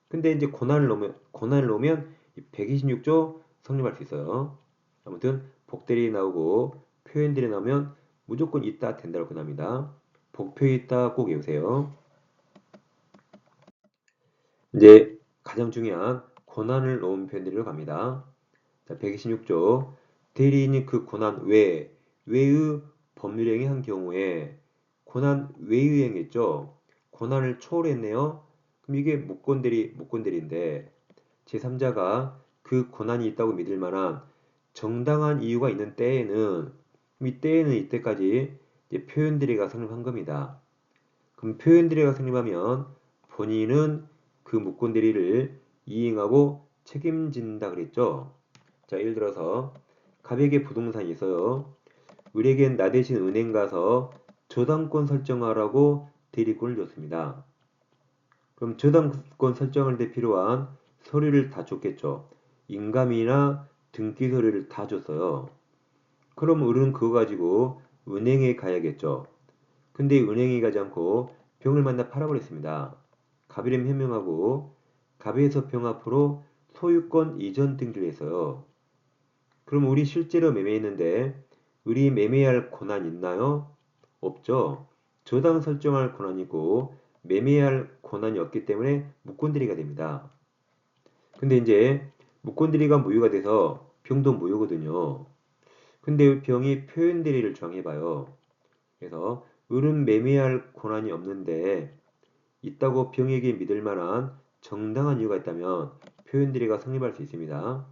근데 이제 고난을 놓으면 126조 성립할 수 있어요. 아무튼 복들이 나오고 표현들이 나오면 무조건 있다 된다고 권합니다. 복표에 있다 꼭 외우세요. 이제 가장 중요한 고난을 놓은 표현들로 갑니다. 자, 126조. 대리인이 그 고난 외의 법률행위 한 경우에 고난 외의 행위했죠. 고난을 초월했네요. 그럼 이게 무권대리인데 제3자가 그 고난이 있다고 믿을 만한 정당한 이유가 있는 때에는 이 때에는 이때까지 이제 표현대리가 성립한 겁니다. 그럼 표현대리가 성립하면 본인은 그 무권대리를 이행하고 책임진다 그랬죠. 자, 예를 들어서 갑에게 부동산이 있어요. 을에겐 나 대신 은행 가서 저당권 설정하라고 대리권을 줬습니다. 그럼 저당권 설정할 때 필요한 서류를 다 줬겠죠. 인감이나 등기 서류를 다 줬어요. 그럼 을은 그거 가지고 은행에 가야겠죠. 근데 은행에 가지 않고 병을 만나 팔아버렸습니다. 갑이름 현명하고 갑에서 병 앞으로 소유권 이전 등기를 했어요. 그럼 우리 실제로 매매했는데 우리 매매할 권한 있나요? 없죠. 저당 설정할 권한이 있고 매매할 권한이 없기 때문에 무권대리가 됩니다. 근데 이제 무권대리가 무효가 돼서 병도 무효거든요. 근데 병이 표현대리를 정해봐요. 그래서 을은 매매할 권한이 없는데 있다고 병에게 믿을 만한 정당한 이유가 있다면 표현대리가 성립할 수 있습니다.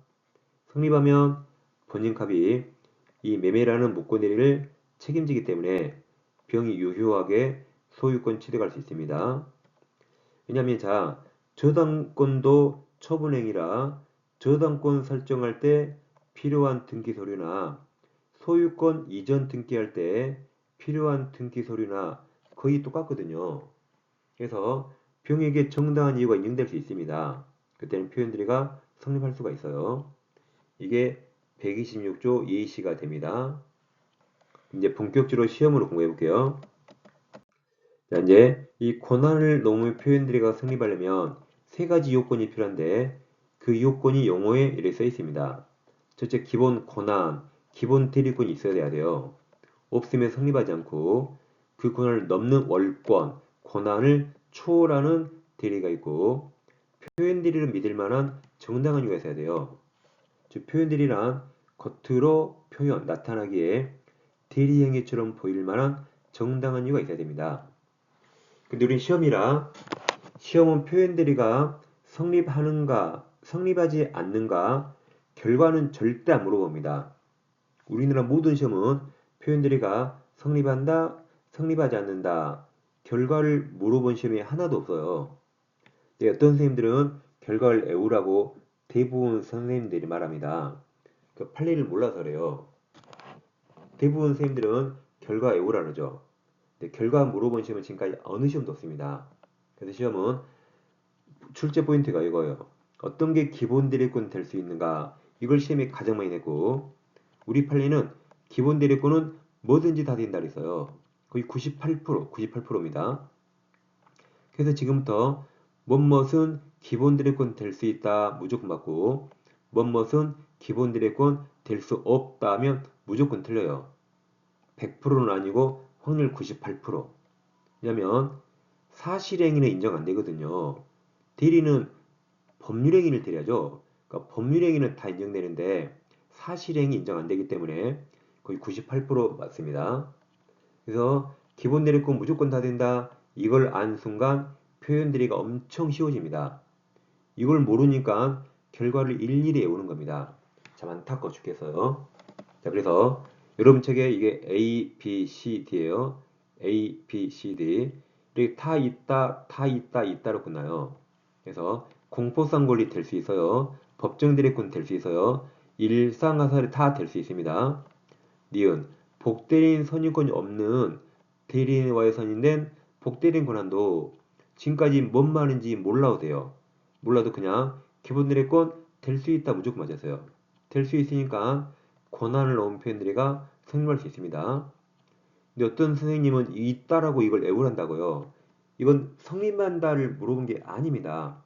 성립하면 본인값이 이 매매라는 무권대리를 책임지기 때문에 병이 유효하게 소유권 취득할 수 있습니다. 왜냐하면 자, 저당권도 처분행위라 저당권 설정할 때 필요한 등기 서류나 소유권 이전 등기할 때 필요한 등기 서류나 거의 똑같거든요. 그래서 병에게 정당한 이유가 인정될 수 있습니다. 그때는 표현들이가 성립할 수가 있어요. 이게 126조 예시가 됩니다. 이제 본격적으로 시험으로 공부해 볼게요. 자, 이제 이 권한을 넘은 표현들이가 성립하려면 세 가지 요건이 필요한데 그 요건이 용어에 이렇게 써 있습니다. 첫째, 기본 권한, 기본 대리권이 있어야 돼요. 없으면 성립하지 않고 그 권한을 넘는 월권, 권한을 초월하는 대리가 있고 표현 대리를 믿을 만한 정당한 이유가 있어야 돼요. 즉 표현 대리란 겉으로 표현, 나타나기에 대리 행위처럼 보일 만한 정당한 이유가 있어야 됩니다. 근데 우린 시험이라 시험은 표현 대리가 성립하는가, 성립하지 않는가 결과는 절대 안 물어봅니다. 우리나라 모든 시험은 표현 대리가 성립한다, 성립하지 않는다 결과를 물어본 시험이 하나도 없어요. 어떤 선생님들은 결과를 외우라고 대부분 선생님들이 말합니다. 그 판례를 몰라서 그래요. 대부분 선생님들은 결과 외우라 그러죠. 근데 결과 물어본 시험은 지금까지 어느 시험도 없습니다. 그래서 시험은 출제 포인트가 이거예요. 어떤 게 기본 대리권 될 수 있는가 이걸 시험에 가장 많이 내고 우리 판례는 기본 대리권은 뭐든지 다 된다 그랬어요. 거의 98%입니다. 그래서 지금부터 뭐뭇은 기본 대리권 될 수 있다 무조건 맞고 뭐뭇은 기본 대리권 될 수 없다 하면 무조건 틀려요. 100%는 아니고 확률 98%. 왜냐면 사실행위는 인정 안 되거든요. 대리는 법률행위를 대리하죠. 그러니까 법률행위는 다 인정되는데 사실행위 인정 안 되기 때문에 거의 98% 맞습니다. 그래서 기본 대리권 무조건 다 된다. 이걸 안 순간 표현 대리가 엄청 쉬워집니다. 이걸 모르니까 결과를 일일이 외우는 겁니다. 참 안타까워 죽겠어요. 자, 그래서 여러분 책에 이게 A, B, C, D예요. A, B, C, D. 이렇게 다 있다, 있다로 끝나요. 그래서 공포성 권리 될 수 있어요. 법정 대리권 될 수 있어요. 일상가설이 다 될 수 있습니다. 니은 복대리인 선유권이 없는 대리인과의 선임된 복대리인 권한도 지금까지 뭔 말인지 몰라도 돼요. 몰라도 그냥 기본 대리권 될 수 있다 무조건 맞았어요. 될 수 있으니까 권한을 넣은 표현들이가 성립할 수 있습니다. 근데 어떤 선생님은 있다라고 이걸 외우란다고요. 이건 성립한다를 물어본 게 아닙니다.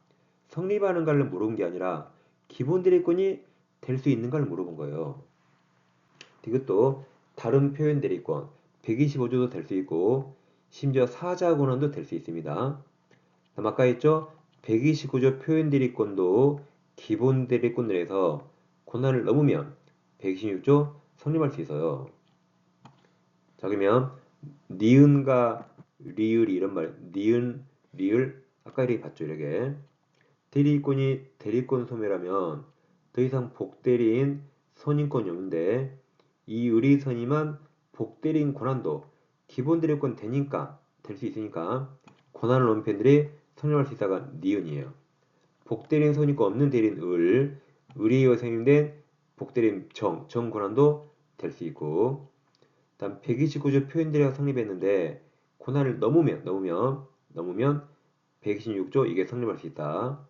성립하는가를 물어본 게 아니라 기본 대리권이 될 수 있는가를 물어본 거예요. 이것도 다른 표현 대리권 125조도 될 수 있고 심지어 사자 권한도 될 수 있습니다. 아까 했죠? 129조 표현대리권도 기본 대리권 내에서 권한을 넘으면 126조 성립할 수 있어요. 자, 그러면 니은과 리을이 이런 말, 니은, 리을 아까 이렇게 봤죠, 이렇게. 대리권이 대리권 소멸하면 더 이상 복대리인 선임권이 없는데 이 의리 선임한 복대리인 권한도 기본 대리권 되니까 될 수 있으니까 권한을 놓은 팬들이 성립할 수 있다가 니은이에요. 복대리인 선임권 없는 대리인 의리에 의해 선임된 복대리인 정 권한도 될 수 있고 다음 129조 표현대리가 성립했는데 권한을 넘으면 126조 이게 성립할 수 있다.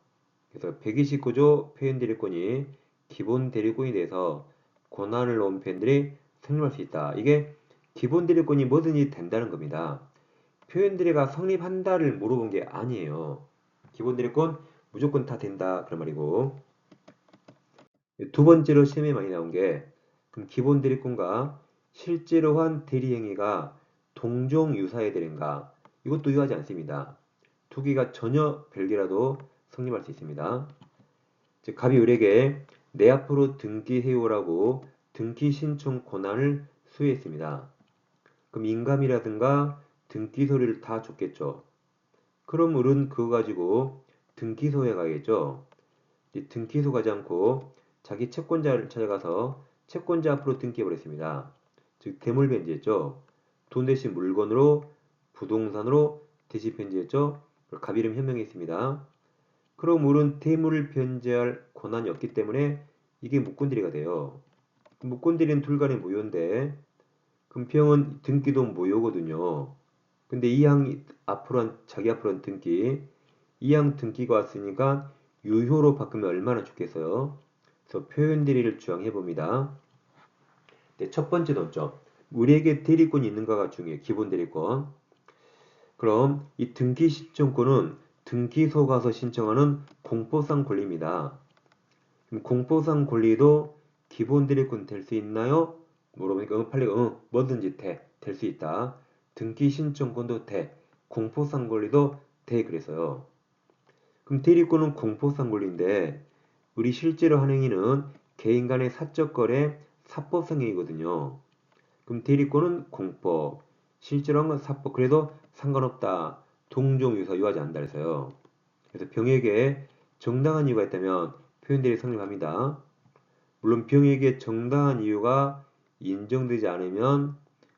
그래서 129조 표현대리권이 기본 대리권이 돼서 권한을 놓은 표현들이 성립할 수 있다. 이게 기본 대리권이 뭐든지 된다는 겁니다. 표현대리가 성립한다를 물어본 게 아니에요. 기본 대리권 무조건 다 된다 그런 말이고 두 번째로 시험에 많이 나온 게 그럼 기본 대리권과 실제로 한 대리 행위가 동종 유사의 대리인가? 이것도 유하지 않습니다. 두 개가 전혀 별개라도 성립할 수 있습니다. 즉 갑이 을에게 내 앞으로 등기해오라고 등기 신청 권한을 수여했습니다. 그럼 인감이라든가 등기 서류를 다 줬겠죠. 그럼 을은 그거 가지고 등기소에 가겠죠. 등기소 가지 않고 자기 채권자를 찾아가서 채권자 앞으로 등기해버렸습니다. 즉 대물변제했죠. 돈 대신 물건으로 부동산으로 대시 변제했죠. 갑 이름 현명했습니다. 그럼 을은 대물을 변제할 권한이 없기 때문에 이게 무권대리가 돼요. 무권대리는 둘 간의 무효인데 금평은 등기도 무효거든요. 근데 이항 앞으로 한 자기 앞으로 한 등기 이항 등기가 왔으니까 유효로 바꾸면 얼마나 좋겠어요. 그래서 표현대리를 주장해 봅니다. 네, 첫 번째 논점. 우리에게 대리권이 있는가가 중요해요. 기본 대리권. 그럼 이 등기 신청권은 등기소 가서 신청하는 공포상 권리입니다. 그럼 공포상 권리도 기본 대리권 될 수 있나요? 물어보니까 빨리 뭐든지 될 수 있다. 등기 신청권도 돼. 공포상 권리도 돼 그래서요. 그럼 대리권은 공포상 권리인데 우리 실제로 하는 행위는 개인 간의 사적 거래 사법상 행위거든요. 그럼 대리권은 공법, 실제로 한 건 사법. 그래도 상관없다. 동종 유사 유하지 않는다 그래서요. 그래서 병역에 정당한 이유가 있다면 표현대리 성립합니다. 물론 병역에 정당한 이유가 인정되지 않으면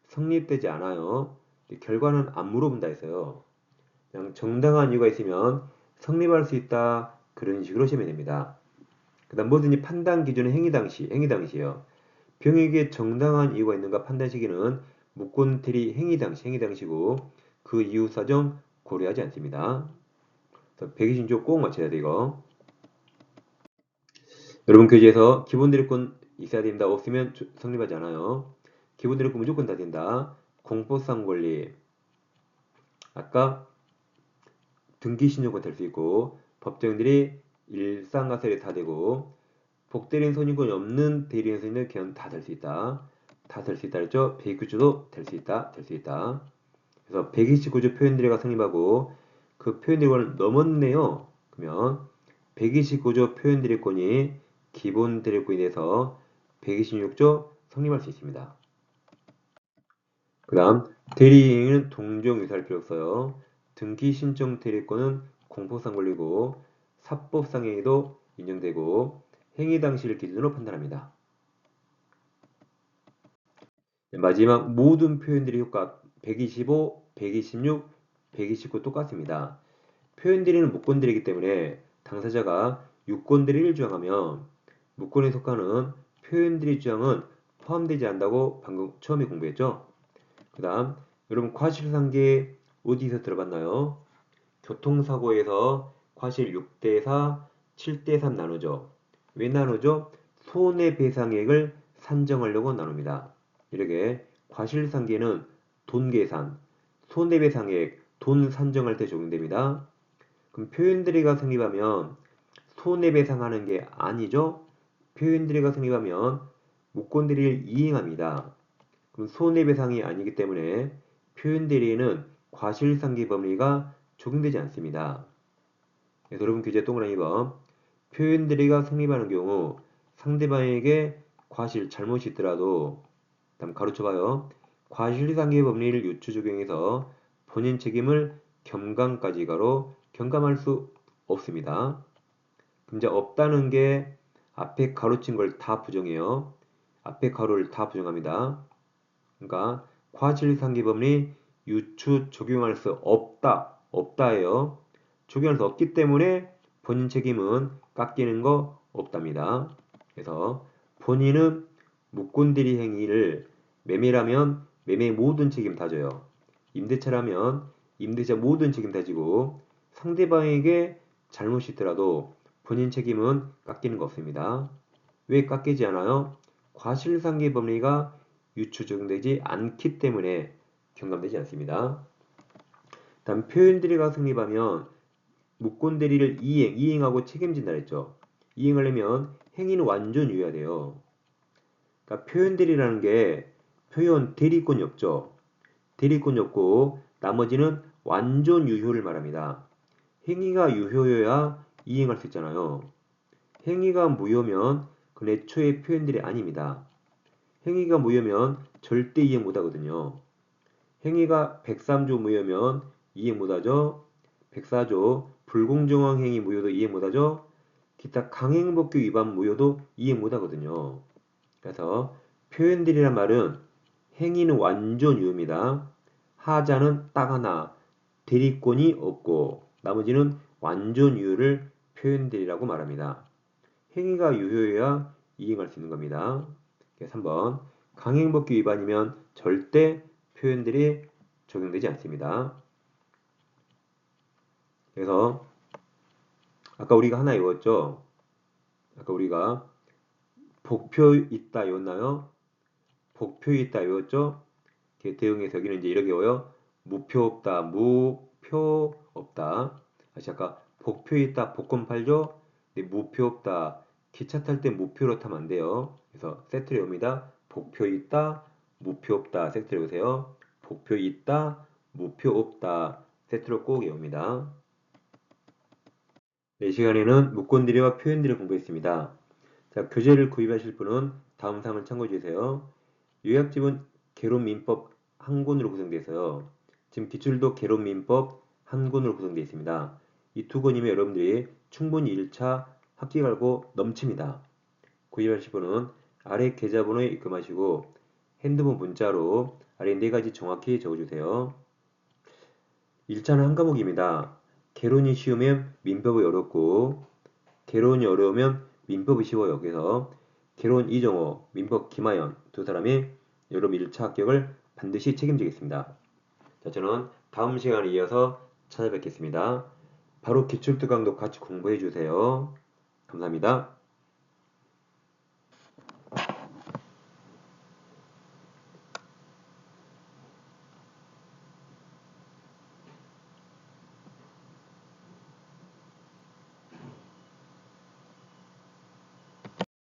성립되지 않아요. 결과는 안 물어본다 했어요. 그냥 정당한 이유가 있으면 성립할 수 있다. 그런 식으로 하시면 됩니다. 그 다음 뭐든지 판단 기준은 행위 당시요. 병역에 정당한 이유가 있는가 판단 시기는 무권 대리 행위 당시고 그 이유 사정 고려하지 않습니다. 120조 꼭 맞춰야 돼 이거. 여러분 교재에서 기본 대리권 있어야 됩니다. 없으면 성립하지 않아요. 기본 대리권 무조건 다 된다. 공포상 권리 아까 등기 신용권 될 수 있고 법정들이 일상가설이 다 되고 복대리인 선임권이 없는 대리인 선임은 그냥 다 될 수 있다. 다 될 수 있다 그랬죠? 129조도 될 수 있다. 될 수 있다. 그래서 129조 표현대리가 성립하고 그 표현대리권을 넘었네요. 그러면 129조 표현대리권이 기본 대리권이 돼서 126조 성립할 수 있습니다. 그 다음 대리인은 동종유사할 필요 없어요. 등기 신청 대리권은 공포상 권리고 사법상 행위도 인정되고 행위 당시를 기준으로 판단합니다. 마지막 모든 표현들이 효과 125, 126, 129 똑같습니다. 표현대리는 무권대리이기 때문에 당사자가 유권대리를 주장하면 무권에 속하는 표현대리 주장은 포함되지 않는다고 방금 처음에 공부했죠. 그 다음 여러분 과실상계 어디서 들어봤나요? 교통사고에서 과실 6대4, 7대3 나누죠. 왜 나누죠? 손해배상액을 산정하려고 나눕니다. 이렇게 과실상계는 돈 계산, 손해배상액, 돈 산정할 때 적용됩니다. 그럼 표현대리가 성립하면 손해배상하는 게 아니죠? 표현대리가 성립하면 무권대리를 이행합니다. 그럼 손해배상이 아니기 때문에 표현대리에는 과실상계법리가 적용되지 않습니다. 그래서 여러분 교재 동그라미 2번 표현대리가 성립하는 경우 상대방에게 과실 잘못이 있더라도 다음 가로쳐봐요. 과실상계법리를 유추 적용해서 본인 책임을 겸감까지 가로 경감할 수 없습니다. 그럼 이제 없다는 게 앞에 가로친 걸 다 부정해요. 앞에 가로를 다 부정합니다. 그러니까 과실상계법리 유추 적용할 수 없다. 없다예요. 적용할 수 없기 때문에 본인 책임은 깎이는 거 없답니다. 그래서 본인은 무권대리 행위를 매매라면 매매 모든 책임 다져요. 임대차라면 임대차 모든 책임 다지고 상대방에게 잘못이 있더라도 본인 책임은 깎이는 거 없습니다. 왜 깎이지 않아요? 과실상계법리가 유추 적용되지 않기 때문에 경감되지 않습니다. 다음 표현대리가 성립하면 무권대리를 이행하고 책임진다 했죠. 이행하려면 행위는 완전 유효해야 돼요. 그러니까 표현대리라는 게 표현 대리권이 없죠. 대리권이 없고 나머지는 완전 유효를 말합니다. 행위가 유효여야 이행할 수 있잖아요. 행위가 무효면 그 애초에 표현들이 아닙니다. 행위가 무효면 절대 이행 못하거든요. 행위가 103조 무효면 이행 못하죠. 104조 불공정한 행위 무효도 이행 못하죠. 기타 강행법규 위반 무효도 이행 못하거든요. 그래서 표현들이란 말은 행위는 완전 유효입니다. 하자는 딱 하나 대리권이 없고 나머지는 완전 유효를 표현들이라고 말합니다. 행위가 유효해야 이행할 수 있는 겁니다. 3번 강행법규 위반이면 절대 표현들이 적용되지 않습니다. 그래서 아까 우리가 하나 외웠죠? 아까 우리가 복표 있다 외웠나요? 복표 있다 외웠죠? 대응해서 여기는 이제 이렇게 외워요. 무표 없다, 무표 없다. 다시 아까 복표 있다, 복권 팔죠? 근데 무표 없다. 기차 탈 때 무표로 타면 안 돼요. 그래서 세트로 외웁니다. 복표 있다, 무표 없다. 세트로 외우세요. 복표 있다, 무표 없다. 세트로 꼭 외웁니다. 네, 이 시간에는 무권들이와 표현들을 공부했습니다. 자, 교재를 구입하실 분은 다음 사항을 참고해 주세요. 요약집은 개론민법 한 권으로 구성되어 있어요. 지금 기출도 개론민법 한 권으로 구성되어 있습니다. 이 두 권이면 여러분들이 충분히 1차 합격하고 넘칩니다. 구입하실 분은 아래 계좌번호에 입금하시고 핸드폰 문자로 아래 네 가지 정확히 적어주세요. 1차는 한 과목입니다. 개론이 쉬우면 민법이 어렵고 개론이 어려우면 민법이 쉬워요. 그래서 개론 이정호, 민법 김하연 두 사람이 여러분 1차 합격을 반드시 책임지겠습니다. 자, 저는 다음 시간에 이어서 찾아뵙겠습니다. 바로 기출특강도 같이 공부해 주세요. 감사합니다.